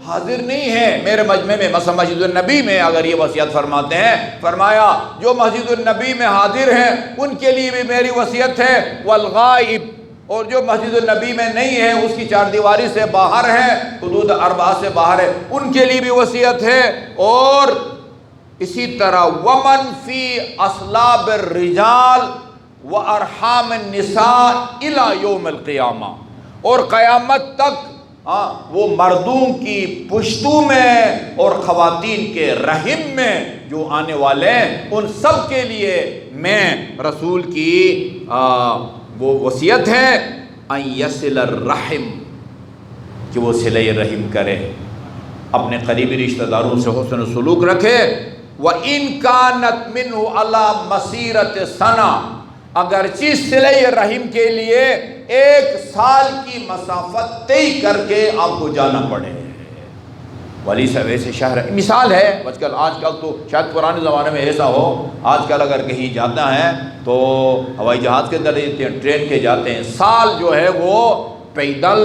حاضر نہیں ہے میرے مجمع میں، مثلا مسجد النبی میں اگر یہ وصیت فرماتے ہیں، فرمایا جو مسجد النبی میں حاضر ہیں ان کے لیے بھی میری وصیت ہے، والغائب، اور جو مسجد النبی میں نہیں ہے اس کی چار دیواری سے باہر ہے، حدود 4 سے باہر ہے، ان کے لیے بھی وصیت ہے. اور اسی طرح ومن فی اصلاب الرجال وارحام النساء الی یوم القیامہ، اور قیامت تک وہ مردوں کی پشتوں میں اور خواتین کے رحم میں جو آنے والے ہیں ان سب کے لیے میں رسول کی وہ وصیت ہے ان یصل الرحم، کہ وہ صلہ رحم کرے، اپنے قریبی رشتہ داروں سے حسن سلوک رکھے. وَإِن كَانَتْ مِنْهُ عَلَى مَسِيرَةِ سَنَةٍ، اگرچہ صلہ رحم کے لیے 1 سال کی مسافت طے کر کے آپ کو جانا پڑے. ولی صاحب ایسے شہر ہے، مثال ہے آج کل تو شاید پرانے زمانے میں ایسا ہو، آج کل اگر کہیں جانا ہے تو ہوائی جہاز کے ذریعے جاتے ہیں، ٹرین کے جاتے ہیں، سال جو ہے وہ پیدل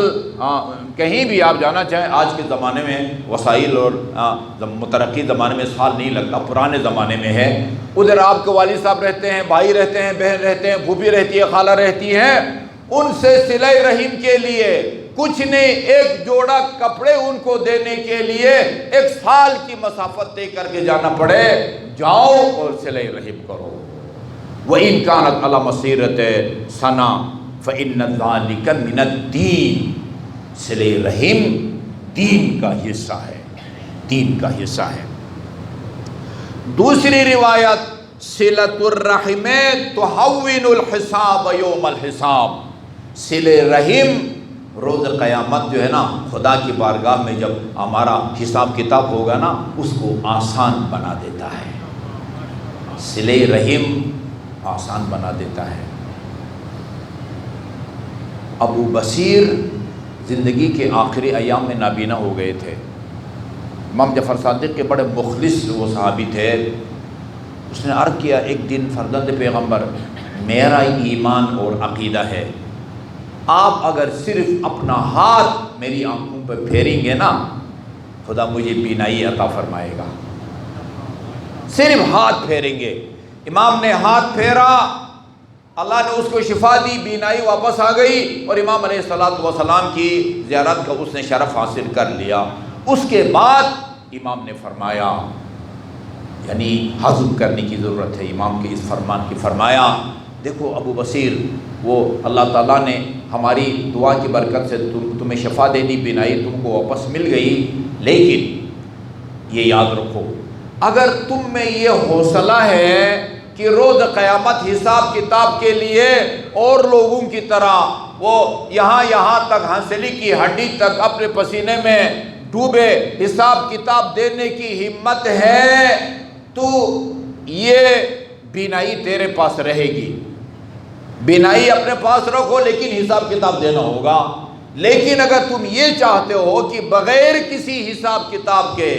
کہیں بھی آپ جانا چاہیں. آج کے زمانے میں وسائل اور مترقی زمانے میں سال نہیں لگتا، پرانے زمانے میں ہے. ادھر آپ کے والد صاحب رہتے ہیں، بھائی رہتے ہیں، بہن رہتے ہیں، پھوپھی رہتی ہے، خالہ رہتی ہے، ان سے صلہ رحم کے لیے کچھ نہیں 1 جوڑا کپڑے ان کو دینے کے لیے 1 سال کی مسافت طے کر کے جانا پڑے. جاؤ اور صلہ رحم کرو. وَإِن كَانَتْ عَلَى مَسِيرَةِ سَنَةٍ فَإِنَّ ذَلِكَ مِنَ الدِّينِ، صلہ رحم دین کا حصہ ہے، دین کا حصہ ہے. دوسری روایت صلۃ الرحم تحون الحساب یوم الحساب، صلہ رحم روز قیامت جو ہے نا خدا کی بارگاہ میں جب ہمارا حساب کتاب ہوگا نا اس کو آسان بنا دیتا ہے، صلہ رحم آسان بنا دیتا ہے۔ ابو بصیر زندگی کے آخری ایام میں نابینا ہو گئے تھے۔ امام جعفر صادق کے بڑے مخلص وہ صحابی تھے۔ اس نے عرض کیا ایک دن فرزند پیغمبر میرا ایمان اور عقیدہ ہے، آپ اگر صرف اپنا ہاتھ میری آنکھوں پہ پھیریں گے نا خدا مجھے بینائی عطا فرمائے گا، صرف ہاتھ پھیریں گے۔ امام نے ہاتھ پھیرا، اللہ نے اس کو شفا دی، بینائی واپس آ گئی اور امام علیہ السلام کی زیارت کا اس نے شرف حاصل کر لیا۔ اس کے بعد امام نے فرمایا، یعنی ہضم کرنے کی ضرورت ہے امام کے اس فرمان کی، فرمایا دیکھو ابو بصیر، وہ اللہ تعالیٰ نے ہماری دعا کی برکت سے تمہیں شفا دے دی، بینائی تم کو واپس مل گئی، لیکن یہ یاد رکھو اگر تم میں یہ حوصلہ ہے کہ روز قیامت حساب کتاب کے لیے اور لوگوں کی طرح وہ یہاں تک ہنسلی کی ہڈی تک اپنے پسینے میں ڈوبے حساب کتاب دینے کی ہمت ہے تو یہ بینائی تیرے پاس رہے گی، بینائی اپنے پاس رکھو لیکن حساب کتاب دینا ہوگا۔ لیکن اگر تم یہ چاہتے ہو کہ بغیر کسی حساب کتاب کے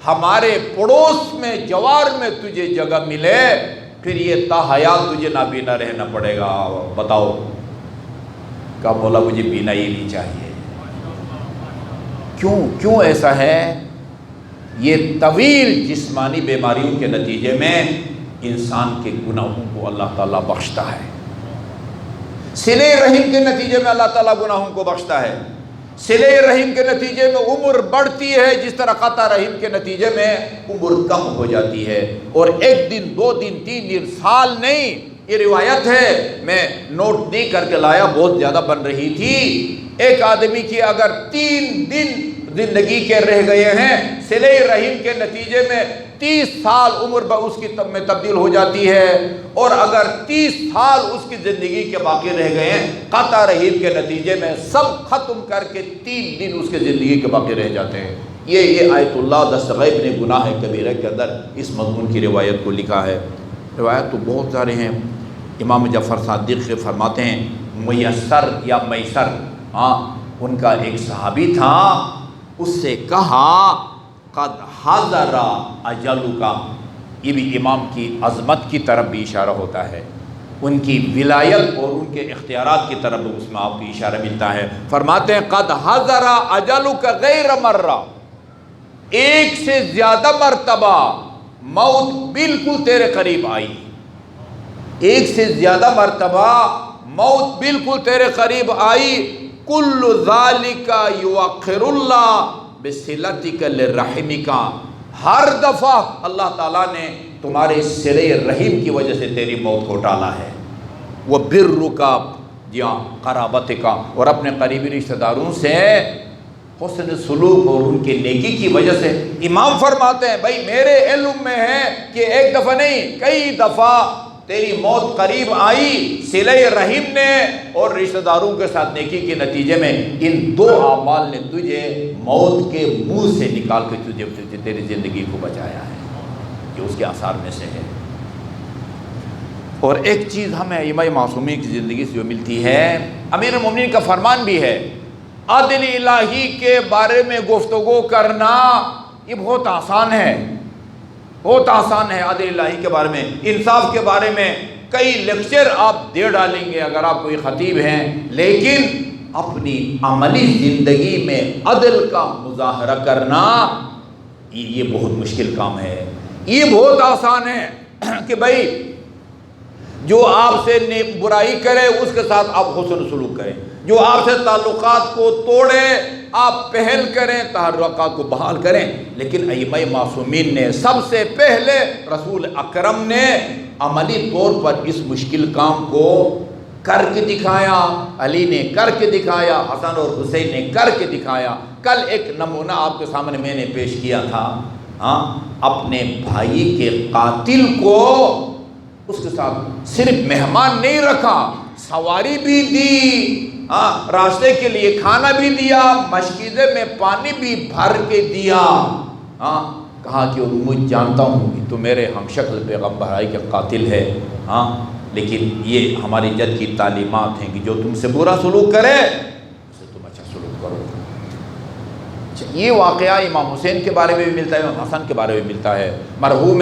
ہمارے پڑوس میں جوار میں تجھے جگہ ملے پھر یہ تا حیات تجھے نابینا رہنا پڑے گا۔ بتاؤ، کہا بولا مجھے بینائی نہیں چاہیے۔ کیوں ایسا ہے؟ یہ طویل جسمانی بیماریوں کے نتیجے میں انسان کے گناہوں کو اللہ تعالیٰ بخشتا ہے، صلہ رحم کے نتیجے میں اللہ تعالیٰ گناہوں کو بخشتا ہے، صلہ رحم کے نتیجے میں عمر بڑھتی ہے جس طرح قطع رحم کے نتیجے میں عمر کم ہو جاتی ہے۔ اور ایک دن 2 دن 3 دن سال نہیں، یہ روایت ہے، میں نوٹ نہیں کر کے لایا، بہت زیادہ بن رہی تھی۔ ایک آدمی کی اگر 3 دن زندگی کے رہ گئے ہیں صلہ رحم کے نتیجے میں 30 سال عمر اس کی میں تبدیل ہو جاتی ہے، اور اگر 30 سال اس کی زندگی کے باقی رہ گئے ہیں قطع رحم کے نتیجے میں سب ختم کر کے 3 دن اس کے زندگی کے باقی رہ جاتے ہیں۔ یہ آیت اللہ دستغیب نے گناہ کبیرہ کے اندر اس مضمون کی روایت کو لکھا ہے۔ روایت تو بہت سارے ہیں۔ امام جعفر صادق سے فرماتے ہیں میسر یا میسر، ان کا ایک صحابی تھا، اس سے کہا قد حضر اجلک، یہ بھی امام کی عظمت کی طرف بھی اشارہ ہوتا ہے، ان کی ولایت اور ان کے اختیارات کی طرف اس میں آپ کو اشارہ ملتا ہے۔ فرماتے ہیں قد حضر اجلک غیر مرہ، ایک سے زیادہ مرتبہ موت بالکل تیرے قریب آئی، ایک سے زیادہ مرتبہ موت بالکل تیرے قریب آئی۔ کل ذالک یؤخر اللہ بصلتک لرحمک، ہر دفعہ اللہ تعالیٰ نے تمہارے صلہ رحم کی وجہ سے تیری موت کو ٹالا ہے۔ وہ برک، جی ہاں، قرابتک، اور اپنے قریبی رشتہ داروں سے حسن سلوک اور ان کے نیکی کی وجہ سے۔ امام فرماتے ہیں بھائی میرے علم میں ہے کہ ایک دفعہ نہیں کئی دفعہ تیری موت قریب آئی صلہ رحم نے اور رشتہ داروں کے ساتھ نیکی کے نتیجے میں ان 2 اعمال نے تجھے موت کے منہ سے نکال کے تجھے تیری زندگی کو بچایا ہے، یہ اس کے آثار میں سے ہے۔ اور ایک چیز ہمیں امام معصومین کی زندگی سے جو ملتی ہے، امیر المومنین کا فرمان بھی ہے، عدل الہی کے بارے میں گفتگو کرنا یہ بہت آسان ہے، بہت آسان ہے۔ عدل الہی کے بارے میں، انصاف کے بارے میں کئی لیکچر آپ دے ڈالیں گے اگر آپ کوئی خطیب ہیں، لیکن اپنی عملی زندگی میں عدل کا مظاہرہ کرنا یہ بہت مشکل کام ہے۔ یہ بہت آسان ہے کہ بھائی جو آپ سے برائی کرے اس کے ساتھ آپ حسن سلوک کریں، جو آپ سے تعلقات کو توڑے آپ پہل کریں، تعلقات کو بحال کریں۔ لیکن ائمہ معصومین نے سب سے پہلے رسول اکرم نے عملی طور پر اس مشکل کام کو کر کے دکھایا، علی نے کر کے دکھایا، حسن اور حسین نے کر کے دکھایا۔ کل ایک نمونہ آپ کے سامنے میں نے پیش کیا تھا، اپنے بھائی کے قاتل کو اس کے ساتھ صرف مہمان نہیں رکھا، سواری بھی دی، راستے کے لیے کھانا بھی دیا، مشکیزے میں پانی بھی بھر کے دیا، کہا کہ مجھ جانتا ہوں کہ تو میرے ہم شکل پیغمبر آئی کے قاتل ہے، لیکن یہ ہماری جد کی تعلیمات ہیں کہ جو تم سے برا سلوک کرے اسے تم اچھا سلوک کرو۔ یہ واقعہ امام حسین کے بارے میں بھی ملتا ہے، امام حسن کے بارے میں ملتا ہے۔ مرحوم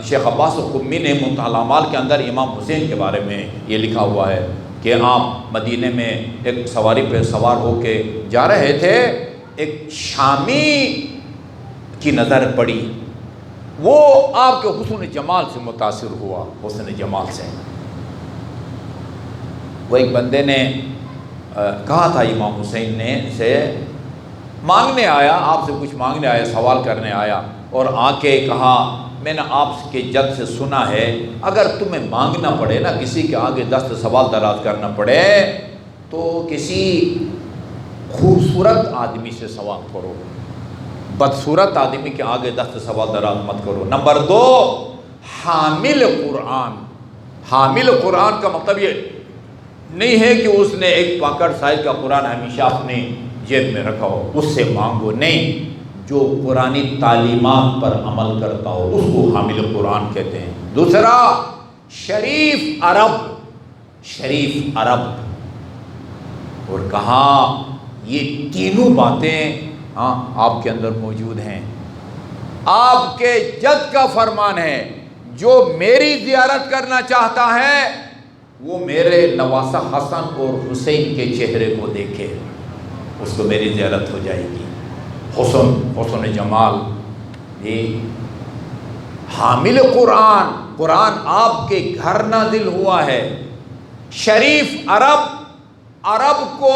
شیخ عباس قمی نے منتہی الاعمال کے اندر امام حسین کے بارے میں یہ لکھا ہوا ہے کہ آپ مدینے میں ایک سواری پہ سوار ہو کے جا رہے تھے، ایک شامی کی نظر پڑی، وہ آپ کے حسن جمال سے متاثر ہوا، حسن جمال سے۔ وہ ایک بندے نے کہا تھا امام حسین نے سے مانگنے آیا، آپ سے کچھ مانگنے آیا، سوال کرنے آیا، اور آ کے کہا میں نے آپ کے جد سے سنا ہے اگر تمہیں مانگنا پڑے نا، کسی کے آگے دست سوال دراز کرنا پڑے تو کسی خوبصورت آدمی سے سوال کرو، بدصورت آدمی کے آگے دست سوال دراز مت کرو۔ نمبر 2، حامل قرآن۔ حامل قرآن کا مطلب یہ نہیں ہے کہ اس نے ایک پاکٹ سائز کا قرآن ہمیشہ اپنے جیب میں رکھا ہو، اس سے مانگو، نہیں، جو قرآنی تعلیمات پر عمل کرتا ہو اس کو حامل قرآن کہتے ہیں۔ دوسرا، شریف عرب، شریف عرب، اور کہا یہ تینوں باتیں آپ کے اندر موجود ہیں۔ آپ کے جد کا فرمان ہے جو میری زیارت کرنا چاہتا ہے وہ میرے نواسہ حسن اور حسین کے چہرے کو دیکھے، اس کو میری زیارت ہو جائے گی۔ حسن جمال، یہ حامل قرآن، قرآن آپ کے گھر نازل ہوا ہے۔ شریف عرب، عرب کو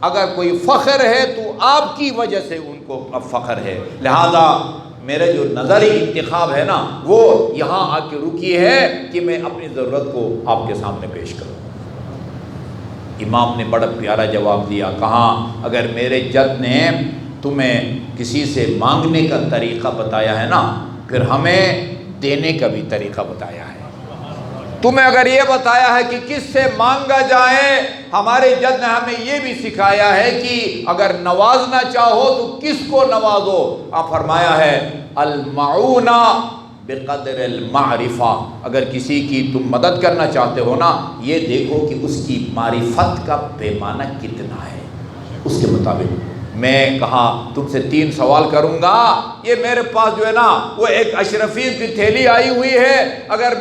اگر کوئی فخر ہے تو آپ کی وجہ سے ان کو اب فخر ہے، لہذا میرے جو نظری انتخاب ہے نا وہ یہاں آ کے رکی ہے کہ میں اپنی ضرورت کو آپ کے سامنے پیش کروں۔ امام نے بڑا پیارا جواب دیا، کہا اگر میرے جد نے تمہیں کسی سے مانگنے کا طریقہ بتایا ہے نا، پھر ہمیں دینے کا بھی طریقہ بتایا ہے۔ تمہیں اگر یہ بتایا ہے کہ کس سے مانگا جائے، ہمارے جد نے ہمیں یہ بھی سکھایا ہے کہ اگر نوازنا چاہو تو کس کو نوازو۔ آپ فرمایا ہے المعونہ بقدر المعرفہ، اگر کسی کی تم مدد کرنا چاہتے ہو نا، یہ دیکھو کہ اس کی معرفت کا پیمانہ کتنا ہے، اس کے مطابق۔ میں کہا تم سے 3 سوال کروں گا، یہ میرے پاس جو ہے نا وہ ایک اشرفی کی تھیلی آئی ہوئی ہے، اگر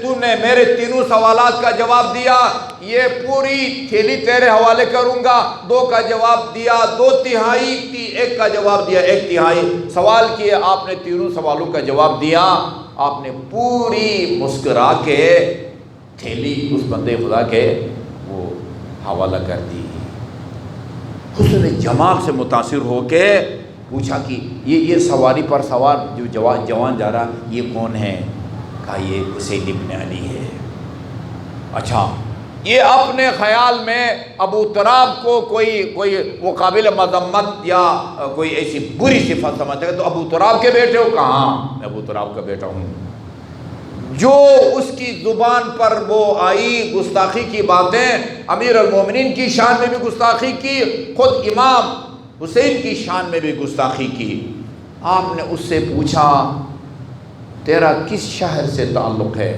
تم نے میرے 3 سوالات کا جواب دیا یہ پوری تھیلی تیرے حوالے کروں گا۔ 2 کا جواب دیا 2/3، 1 کا جواب دیا 1/3۔ سوال کیے آپ نے 3 سوالوں کا جواب دیا، آپ نے پوری مسکرا کے تھیلی اس بندے خدا کے وہ حوالہ کر دی۔ حسن جمال سے متاثر ہو کے پوچھا کہ یہ سواری پر سوار جو جوان جا رہا یہ کون ہے؟ کہا یہ حسین ابن علی ہے۔ اچھا، یہ اپنے خیال میں ابو تراب کو کوئی وہ قابل مذمت یا کوئی ایسی بری صفت سمجھتا ہے تو ابو تراب کے بیٹے ہو؟ کہاں میں ابو تراب کا بیٹا ہوں۔ جو اس کی زبان پر وہ آئی گستاخی کی باتیں، امیر المومنین کی شان میں بھی گستاخی کی، خود امام حسین کی شان میں بھی گستاخی کی۔ آپ نے اس سے پوچھا تیرا کس شہر سے تعلق ہے؟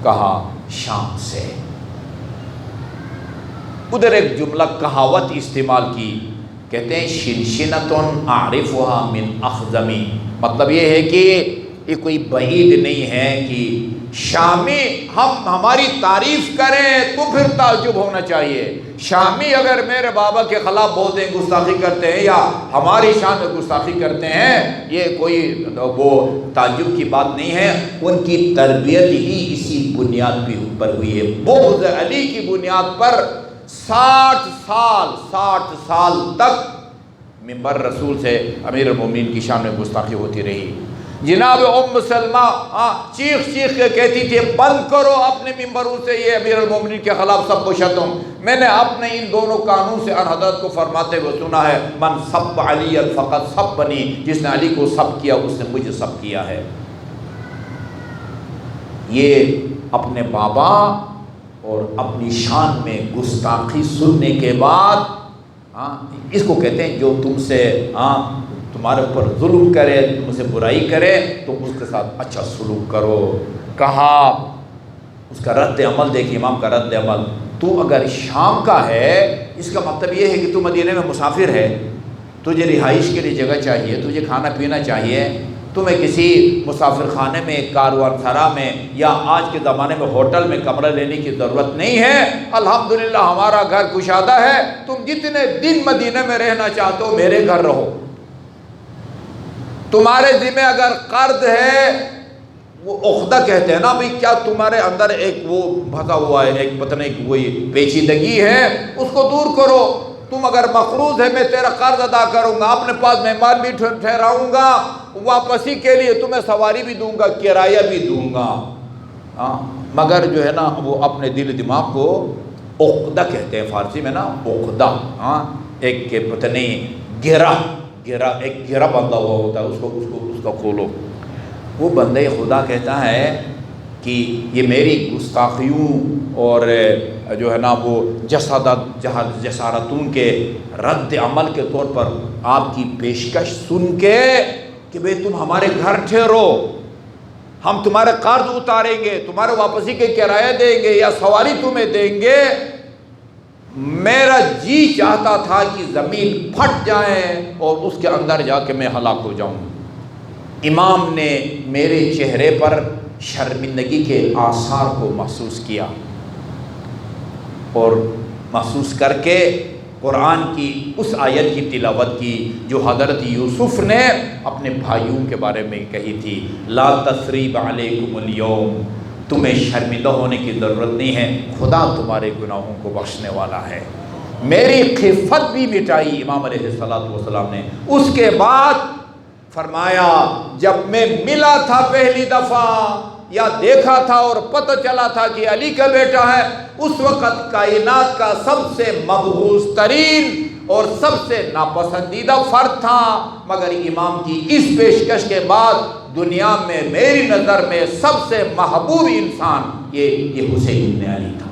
کہا شام سے۔ ادھر ایک جملہ کہاوت استعمال کی، کہتے ہیں شنشنتن اعرفها من اخزمی، مطلب یہ ہے کہ یہ کوئی بعید نہیں ہے کہ شامی ہماری تعریف کریں تو پھر تعجب ہونا چاہیے۔ شامی اگر میرے بابا کے خلاف بولتے ہیں، گستاخی کرتے ہیں یا ہماری شان میں گستاخی کرتے ہیں، یہ کوئی وہ تعجب کی بات نہیں ہے۔ ان کی تربیت ہی اسی بنیاد پر ہوئی ہے، بغض علی کی بنیاد پر 60 سال تک منبر رسول سے امیر المومنین کی شان میں گستاخی ہوتی رہی۔ جناب ام سلمہ چیخ کے کہتی تھی بند کرو اپنے ممبروں سے یہ امیر المومنین کے خلاف سب و شتم۔ میں نے اپنے ان دونوں قانون سے حضرت کو فرماتے ہوئے سنا ہے، من سب علی فقط سب بنی، جس نے علی کو سب کیا اس نے مجھے سب کیا ہے۔ یہ اپنے بابا اور اپنی شان میں گستاخی سننے کے بعد اس کو کہتے ہیں جو تم سے تمہارے اوپر ظلم کرے، تم سے برائی کرے، تم اس کے ساتھ اچھا سلوک کرو۔ کہا اس کا رد عمل دیکھیے، امام کا رد عمل، تو اگر شام کا ہے اس کا مطلب یہ ہے کہ تو مدینے میں مسافر ہے، تجھے رہائش کے لیے جگہ چاہیے، تجھے کھانا پینا چاہیے، تمہیں کسی مسافر خانے میں، کاروان سرا میں یا آج کے زمانے میں ہوٹل میں کمرہ لینے کی ضرورت نہیں ہے۔ الحمدللہ ہمارا گھر کشادہ ہے، تم جتنے دن مدینے میں رہنا چاہتے ہو میرے گھر رہو۔ تمہارے ذمہ اگر قرض ہے، وہ عقدہ کہتے ہیں نا بھئی، کیا تمہارے اندر ایک وہ پھنسا ہوا ہے، ایک پتہ نہیں کوئی پیچیدگی ہے، اس کو دور کرو۔ تم اگر مقروض ہے، میں تیرا قرض ادا کروں گا، اپنے پاس مہمان بھی ٹھہراؤں گا، واپسی کے لیے تمہیں سواری بھی دوں گا، کرایہ بھی دوں گا۔ مگر جو ہے نا وہ اپنے دل دماغ کو عقدہ کہتے ہیں فارسی میں نا، عقدہ، ایک کہ پتہ نہیں گرہ ایک گرہ بندہ ہوا ہوتا ہے، اس کا کھولو۔ وہ بندہ خدا کہتا ہے کہ یہ میری گستاخیوں اور جو ہے نا وہ جسارتوں کے رد عمل کے طور پر آپ کی پیشکش سن کے کہ بھئی تم ہمارے گھر ٹھہرو، ہم تمہارے قرض اتاریں گے، تمہارے واپسی کے کرایہ دیں گے یا سواری تمہیں دیں گے، میرا جی چاہتا تھا کہ زمین پھٹ جائے اور اس کے اندر جا کے میں ہلاک ہو جاؤں۔ امام نے میرے چہرے پر شرمندگی کے آثار کو محسوس کیا اور محسوس کر کے قرآن کی اس آیت کی تلاوت کی جو حضرت یوسف نے اپنے بھائیوں کے بارے میں کہی تھی، لا تثریب علیکم اليوم، تمہیں شرمندہ ہونے کی ضرورت نہیں ہے، خدا تمہارے گناہوں کو بخشنے والا ہے۔ میری خفت بھی مٹائی امام علیہ السلام نے۔ اس کے بعد فرمایا جب میں ملا تھا پہلی دفعہ یا دیکھا تھا اور پتہ چلا تھا کہ علی کا بیٹا ہے، اس وقت کائنات کا سب سے مبغوض ترین اور سب سے ناپسندیدہ فرد تھا، مگر امام کی اس پیشکش کے بعد دنیا میں میری نظر میں سب سے محبوب انسان یہ حسین بن علی تھا۔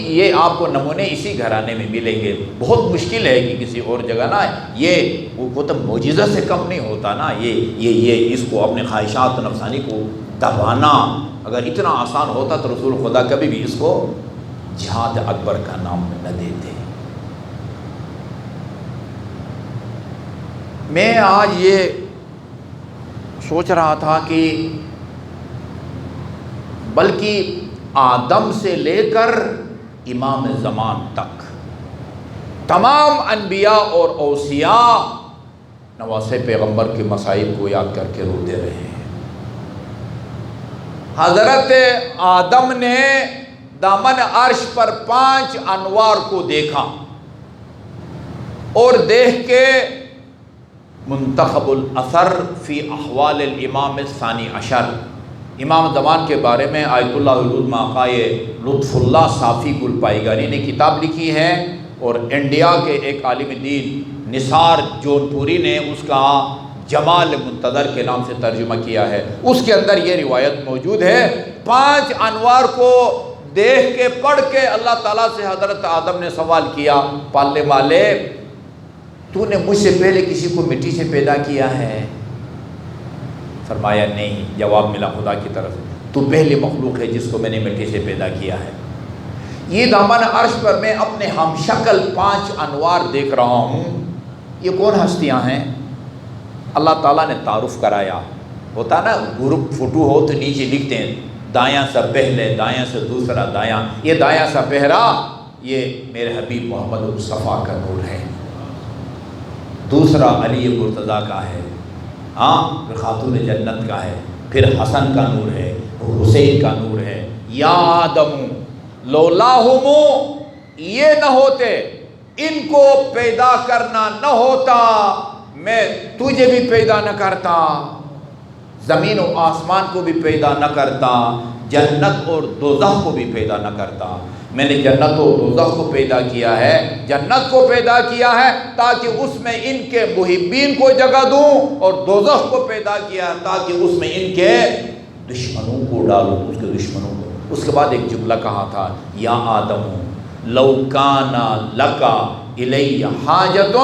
یہ آپ کو نمونے اسی گھرانے میں ملیں گے۔ بہت مشکل ہے کہ کسی اور جگہ نا یہ وہ تو معجزہ سے کم نہیں ہوتا نا، یہ اس کو اپنے خواہشات نفسانی کو دبانا اگر اتنا آسان ہوتا تو رسول خدا کبھی بھی اس کو جہاد اکبر کا نام نہ دیتے۔ میں آج یہ سوچ رہا تھا کہ بلکہ آدم سے لے کر امام زمان تک تمام انبیاء اور اوصیاء نواسے پیغمبر کے مصائب کو یاد کر کے روتے رہے ہیں۔ حضرت آدم نے دامن عرش پر 5 انوار کو دیکھا اور دیکھ کے منتخب الاثر فی احوال الامام الثانی عشر، امام زمان کے بارے میں آیت اللہ العظمیٰ آقائے لطف اللہ صافی گلپائیگانی نے کتاب لکھی ہے اور انڈیا کے ایک عالم دین نثار جون پوری نے اس کا جمال منتظر کے نام سے ترجمہ کیا ہے۔ اس کے اندر یہ روایت موجود ہے، 5 انوار کو دیکھ کے پڑھ کے اللہ تعالیٰ سے حضرت آدم نے سوال کیا، پالنے والے تو نے مجھ سے پہلے کسی کو مٹی سے پیدا کیا ہے؟ فرمایا نہیں۔ جواب ملا خدا کی طرف سے، تو پہلی مخلوق ہے جس کو میں نے مٹی سے پیدا کیا ہے۔ یہ دامن عرش پر میں اپنے ہم شکل 5 انوار دیکھ رہا ہوں، یہ کون ہستیاں ہیں؟ اللہ تعالیٰ نے تعارف کرایا۔ ہوتا نا گروپ فوٹو ہو تو نیچے لکھتے ہیں دایاں سا پہلے، دایاں سے دوسرا، دایاں، یہ دایاں سا پہلا یہ میرے حبیب محمد مصطفیٰ کا نور ہے، دوسرا علی مرتضیٰ کا ہے، پھر خاتون جنت کا ہے، پھر حسن کا نور ہے، حسین کا نور ہے۔ یا آدم لولاہم، یہ نہ ہوتے، ان کو پیدا کرنا نہ ہوتا، میں تجھے بھی پیدا نہ کرتا، زمین و آسمان کو بھی پیدا نہ کرتا، جنت اور دوزخ کو بھی پیدا نہ کرتا۔ میں نے جنت و دوزخ کو پیدا کیا ہے، جنت کو پیدا کیا ہے تاکہ اس میں ان کے محبین کو جگہ دوں، اور دوزخ کو پیدا کیا ہے تاکہ اس میں ان کے دشمنوں کو ڈالوں، اس کے دشمنوں کو۔ اس کے بعد ایک جملہ کہا تھا، یا آدم لو کان لک الی حاجۃ،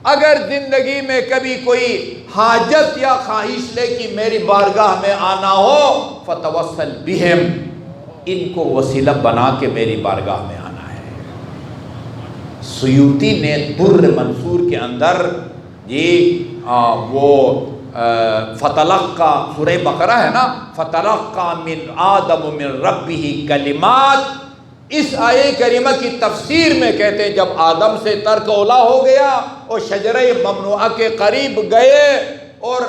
اگر زندگی میں کبھی کوئی حاجت یا خواہش لے کہ میری بارگاہ میں آنا ہو، فتوسل بہم، ان کو وسیلہ بنا کے میری بارگاہ میں آنا ہے۔ سیوطی نے در منصور کے اندر وہ فتلقا، سورہ بقرہ ہے نا، فتلقا من آدم من ربہ کلمات، اس آیے کریمہ کی تفسیر میں کہتے ہیں جب آدم سے ترک اولا ہو گیا اور شجرہ ممنوعہ کے قریب گئے اور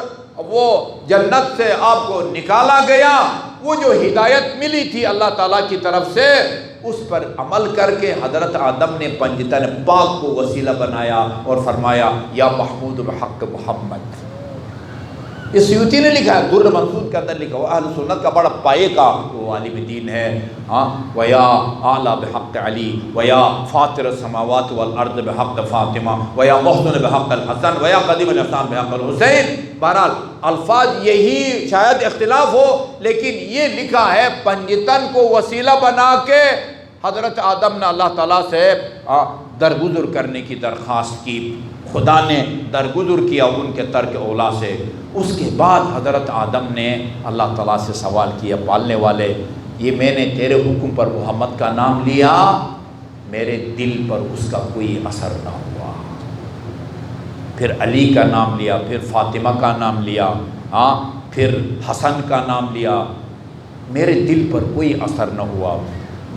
وہ جنت سے آپ کو نکالا گیا، وہ جو ہدایت ملی تھی اللہ تعالیٰ کی طرف سے، اس پر عمل کر کے حضرت آدم نے پنجتن پاک کو وسیلہ بنایا اور فرمایا یا محمود بحق محمد۔ یہ سیوطی نے لکھا ہے، در منصور کے اندر لکھا ہوا، اہل سنت کا بڑا پائے کا وہ عالم دین ہے۔ وَيَا أَعْلَى بِحَقِّ عَلِي وَيَا فَاطِرَ السَّمَاوَاتِ وَالْأَرْضِ بِحَقِّ فاطمہ وَيَا مُحْسِنُ بِحَقِّ الحسن وَيَا قدیم الإحسان بِحَقِّ الحسین۔ بہرحال الفاظ یہی شاید اختلاف ہو، لیکن یہ لکھا ہے پنجتن کو وسیلہ بنا کے حضرت آدم نے اللہ تعالیٰ سے درگزر کرنے کی درخواست کی، خدا نے درگزر کیا ان کے ترک اولا سے۔ اس کے بعد حضرت آدم نے اللہ تعالیٰ سے سوال کیا، پالنے والے، یہ میں نے تیرے حکم پر محمد کا نام لیا، میرے دل پر اس کا کوئی اثر نہ ہوا، پھر علی کا نام لیا، پھر فاطمہ کا نام لیا، پھر حسن کا نام لیا، میرے دل پر کوئی اثر نہ ہوا۔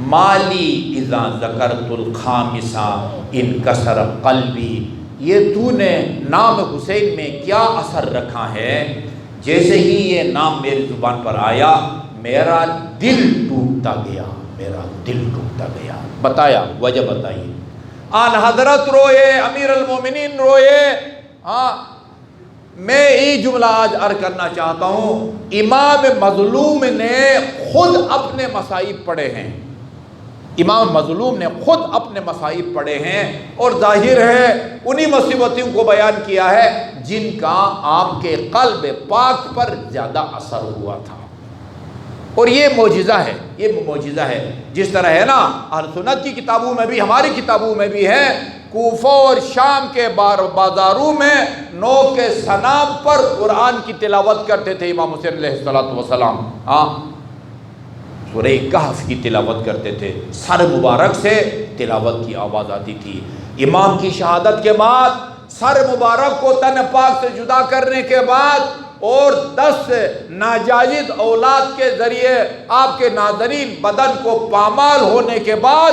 مالی اذا ذکرت الخامسہ انکسر قلبی، یہ تو نے نام حسین میں کیا اثر رکھا ہے، جیسے ہی یہ نام میری زبان پر آیا میرا دل ٹوٹتا گیا، میرا دل ٹوٹتا گیا۔ بتایا، وجہ بتائیے۔ آن حضرت روئے، امیر المومنین روئے۔ میں یہ جملہ آج عرض کرنا چاہتا ہوں، امام مظلوم نے خود اپنے مصائب پڑھے ہیں، امام مظلوم نے خود اپنے مصائب پڑھے ہیں، اور ظاہر ہے انہی مصیبتوں کو بیان کیا ہے جن کا آپ کے قلب پاک پر زیادہ اثر ہوا تھا، اور یہ معجزہ ہے، یہ معجزہ ہے۔ جس طرح ہے نا اہل سنت کی کتابوں میں بھی، ہماری کتابوں میں بھی ہے، کوفہ اور شام کے بازاروں میں نو کے صنم پر قرآن کی تلاوت کرتے تھے امام حسین علیہ السلام، سورہ کہف کی تلاوت کرتے تھے، سر مبارک سے تلاوت کی آواز آتی تھی۔ امام کی شہادت کے بعد سر مبارک کو تن پاک سے جدا کرنے کے بعد اور 10 ناجائز اولاد کے ذریعے آپ کے ناظرین بدن کو پامال ہونے کے بعد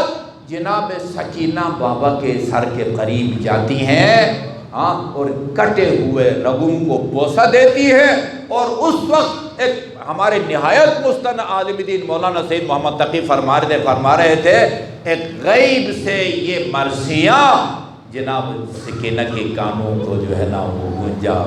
جناب سکینہ بابا کے سر کے قریب جاتی ہیں اور کٹے ہوئے رگوں کو بوسہ دیتی ہے، اور اس وقت ایک ہمارے نہایت مستند عالم دین مولانا سید محمد تقی فرما رہے تھے، ایک غیب سے یہ مرثیہ جناب سکینہ کے کانوں کو جو ہے نا وہ گونجا،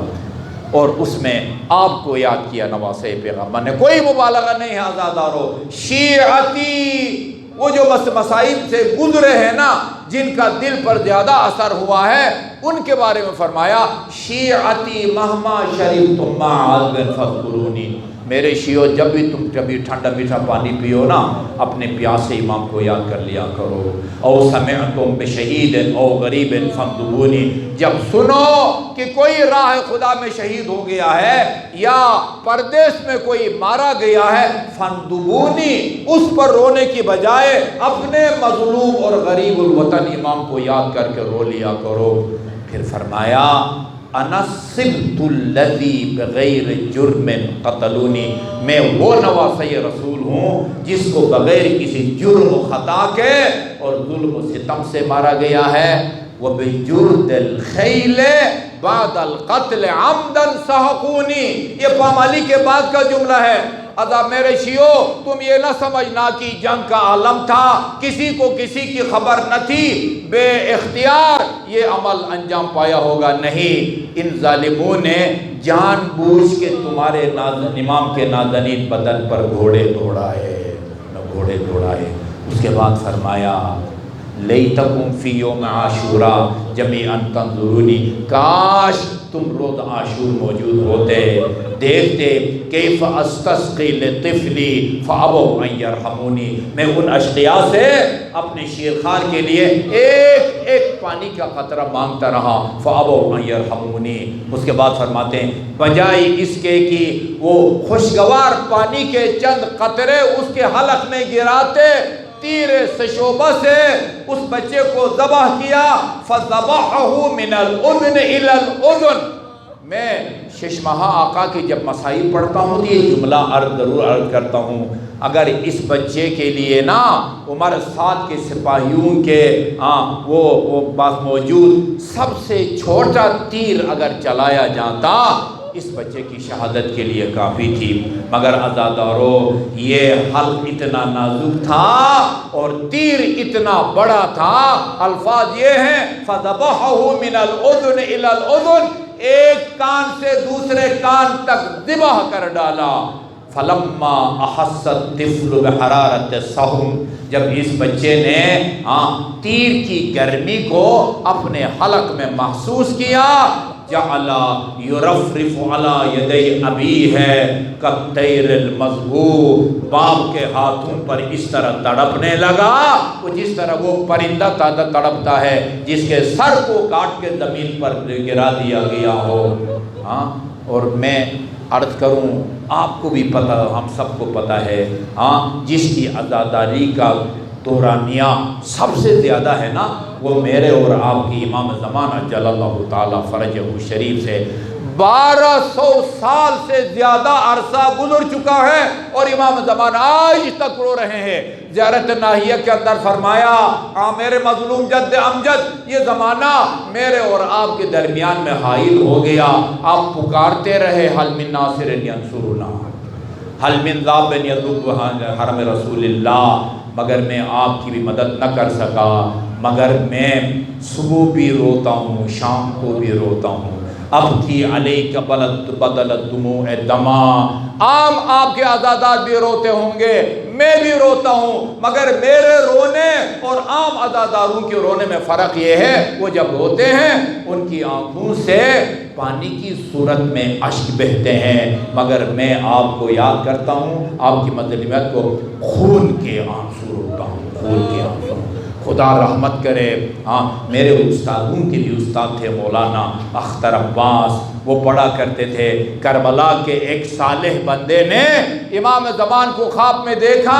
اور اس میں آپ کو یاد کیا نواسے پیغمبر نے۔ کوئی مبالغہ نہیں ہے عزادارو، شیعتی وہ جو مسائل سے گزرے ہیں نا، جن کا دل پر زیادہ اثر ہوا ہے، ان کے بارے میں فرمایا، شیعتی مہما شریبتم مع عذب فاذکرونی، میرے شیعو جب بھی تم کبھی ٹھنڈا میٹھا پانی پیو نا، اپنے پیاسے امام کو یاد کر لیا کرو۔ او سمعتم بشہید او غریب فاندبونی، جب سنو کہ کوئی راہ خدا میں شہید ہو گیا ہے یا پردیس میں کوئی مارا گیا ہے، فاندبونی، اس پر رونے کی بجائے اپنے مظلوم اور غریب الوطن امام کو یاد کر کے رو لیا کرو۔ پھر فرمایا، انا الصبت الذی بغیر جرم قتلونی، میں وہ نواسۂ رسول ہوں جس کو بغیر کسی جرم و خطا کے اور ظلم و ستم سے مارا گیا ہے۔ وَبِجُرْدِ الْخَيْلِ بَعْدَ الْقَتْلِ عَمْدًا سَحَقُونِی، یہ پامالی کے بعد کا جملہ ہے۔ عذاب میرے شیعو، تم یہ نہ سمجھنا کہ جنگ کا عالم تھا، کسی کو کسی کی خبر نہ تھی، بے اختیار یہ عمل انجام پایا ہوگا، نہیں، ان ظالموں نے جان بوجھ کے تمہارے امام کے نازنین بدن پر گھوڑے دوڑائے، اس کے بعد فرمایا لیتکم فی یوم عاشورا جمیعا تنظرونی، کاش تم روز عاشور موجود ہوتے، دیکھتے کیف استسقی لطفلی فابوا ان یرحمونی، میں ان اشقیاء سے اپنے شیرخوار کے لیے ایک ایک پانی کا قطرہ مانگتا رہا، فابوا ان یرحمونی۔ اس کے بعد فرماتے ہیں بجائے اس کے کہ وہ خوشگوار پانی کے چند قطرے اس کے حلق میں گراتے، تیر سشوبہ سے اس بچے کو ذبح کیا، فَذَبَحَهُ مِنَ الْأُذْنِ إِلَى الْأُذْنِ۔ میں ششمہا آقا کی جب مسائب پڑھتا ہوں تو یہ جملہ ضرور عرض کرتا ہوں، اگر اس بچے کے لیے نا عمر 7 کے سپاہیوں کے وہ پاس موجود سب سے چھوٹا تیر اگر چلایا جاتا اس بچے کی شہادت کے لیے کافی تھی، مگر عزادارو یہ حل اتنا نازک تھا اور تیر اتنا بڑا تھا۔ الفاظ یہ ہیں فَذَبَحَهُ مِنَ الْأُذُنِ إِلَى الْأُذُنِ، ایک کان سے دوسرے کان تک ذبح کر ڈالا۔ فَلَمَّا أَحَسَّ الطِّفْلُ بِحَرَارَةِ السَّهْمِ، جب اس بچے نے تیر کی گرمی کو اپنے حلق میں محسوس کیا، جعل یرفرف علی یدی ابیہ کالطیر المذبوح، باپ کے ہاتھوں پر اس طرح تڑپنے لگا وہ جس طرح وہ پرندہ تڑپتا ہے جس کے سر کو کاٹ کے زمین پر گرا دیا گیا ہو۔ اور میں عرض کروں آپ کو بھی پتہ، ہم سب کو پتہ ہے، جس کی عزاداری کا دورانیہ سب سے زیادہ ہے نا وہ میرے اور آپ کی امام زمانہ جل اللہ تعالیٰ فرجہ شریف سے 1200 سال سے زیادہ عرصہ گزر چکا ہے اور امام زمانہ آج تک رو رہے ہیں۔ زیارت ناہیہ کے اندر فرمایا میرے مظلوم جد امجد، یہ زمانہ میرے اور آپ کے درمیان میں حائل ہو گیا، آپ پکارتے رہے حل من ناصر ینصرنا، حل من ذاب یذوب حرم رسول اللہ، مگر میں آپ کی بھی مدد نہ کر سکا، مگر میں صبح بھی روتا ہوں شام کو بھی روتا ہوں۔ اب کی علیک بدلت دموع دما، عام آپ کے عزادار بھی روتے ہوں گے، میں بھی روتا ہوں، مگر میرے رونے اور عام عزاداروں کے رونے میں فرق یہ ہے وہ جب روتے ہیں ان کی آنکھوں سے پانی کی صورت میں اشک بہتے ہیں، مگر میں آپ کو یاد کرتا ہوں، آپ کی مظلومیت کو خون کے آنسو روتا ہوں، خون کے آنسو۔ خدا رحمت کرے میرے استادوں کے بھی استاد تھے مولانا اختر عباس، وہ پڑھا کرتے تھے کربلا کے ایک صالح بندے نے امام زمان کو خواب میں دیکھا،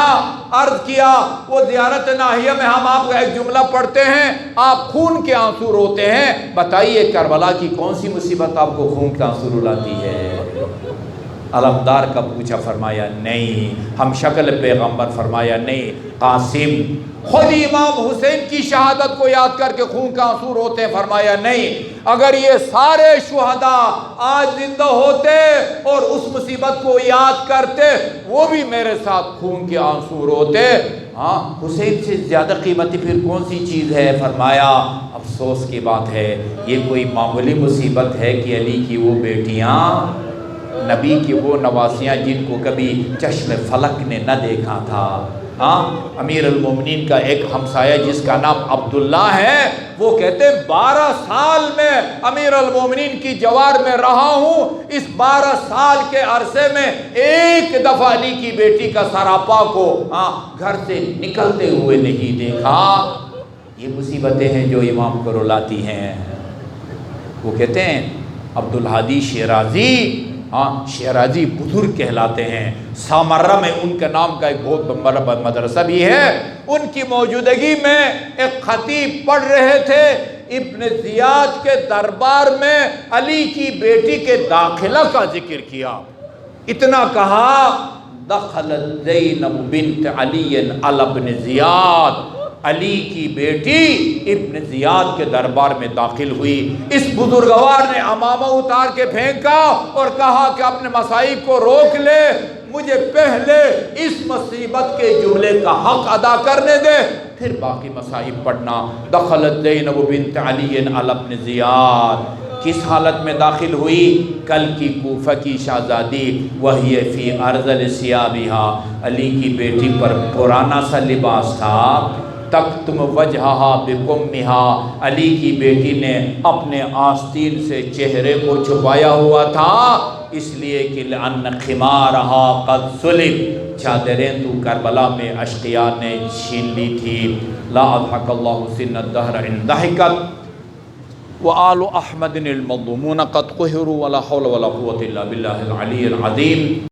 عرض کیا وہ زیارت ناہیہ میں ہم آپ کا ایک جملہ پڑھتے ہیں آپ خون کے آنسو روتے ہیں، بتائیے کربلا کی کون سی مصیبت آپ کو خون کے آنسو رلاتی ہے؟ علمدار کا پوچھا، فرمایا نہیں۔ ہم شکل پیغمبر، فرمایا نہیں۔ قاسم خود امام حسین کی شہادت کو یاد کر کے خون کا آنسو روتے ہیں، فرمایا نہیں۔ اگر یہ سارے شہداء آج زندہ ہوتے اور اس مصیبت کو یاد کرتے وہ بھی میرے ساتھ خون کے آنسو روتے۔ حسین سے زیادہ قیمتی پھر کون سی چیز ہے؟ فرمایا افسوس کی بات ہے یہ کوئی معمولی مصیبت ہے کہ علی کی وہ بیٹیاں، نبی کی وہ نواسیاں جن کو کبھی چشم فلک نے نہ دیکھا تھا۔ امیر المومنین کا ایک ہمسایہ جس کا نام عبداللہ ہے، وہ کہتے ہیں 12 سال میں امیر المومنین کی جوار میں رہا ہوں، اس 12 سال کے عرصے میں ایک دفعہ علی کی بیٹی کا سراپا کو گھر سے نکلتے ہوئے نہیں دیکھا۔ یہ مصیبتیں ہیں جو امام کو رلاتی ہیں۔ وہ کہتے ہیں عبدالہادی شیرازی، شیرازی بزرگ کہلاتے ہیں، سامرہ میں ان کے نام کا ایک بہت بڑا مدرسہ بھی ہے۔ ان کی موجودگی میں ایک خطیب پڑھ رہے تھے، ابن زیاد کے دربار میں علی کی بیٹی کے داخلہ کا ذکر کیا، اتنا کہا دخلت زینب بنت علی علی ابن زیاد، علی کی بیٹی ابن زیاد کے دربار میں داخل ہوئی۔ اس بزرگوار نے عمامہ اتار کے پھینکا اور کہا کہ اپنے مصائب کو روک لے، مجھے پہلے اس مصیبت کے جملے کا حق ادا کرنے دے، پھر باقی مصائب پڑھنا۔ دخلت زینب بنت علی علی ابن زیاد، کس حالت میں داخل ہوئی؟ کل کی کوفہ کی شہزادی وہی فی ارذل ثیابہا، علی کی بیٹی پر پرانا سا لباس تھا، تکتم وجہہا بکمہا، علی کی بیٹی نے اپنے آستین سے چہرے کو چھپایا ہوا تھا، اس لیے کہ لأن خمارہا قد سلب، چادریں تو کربلا میں اشقیاء نے چھین لی تھی۔ لا اضحک اللہ سن الدہر ان ضحکت وآل احمد المظلومون قد قہروا ولا حول ولا قوة الا باللہ العلی العظیم۔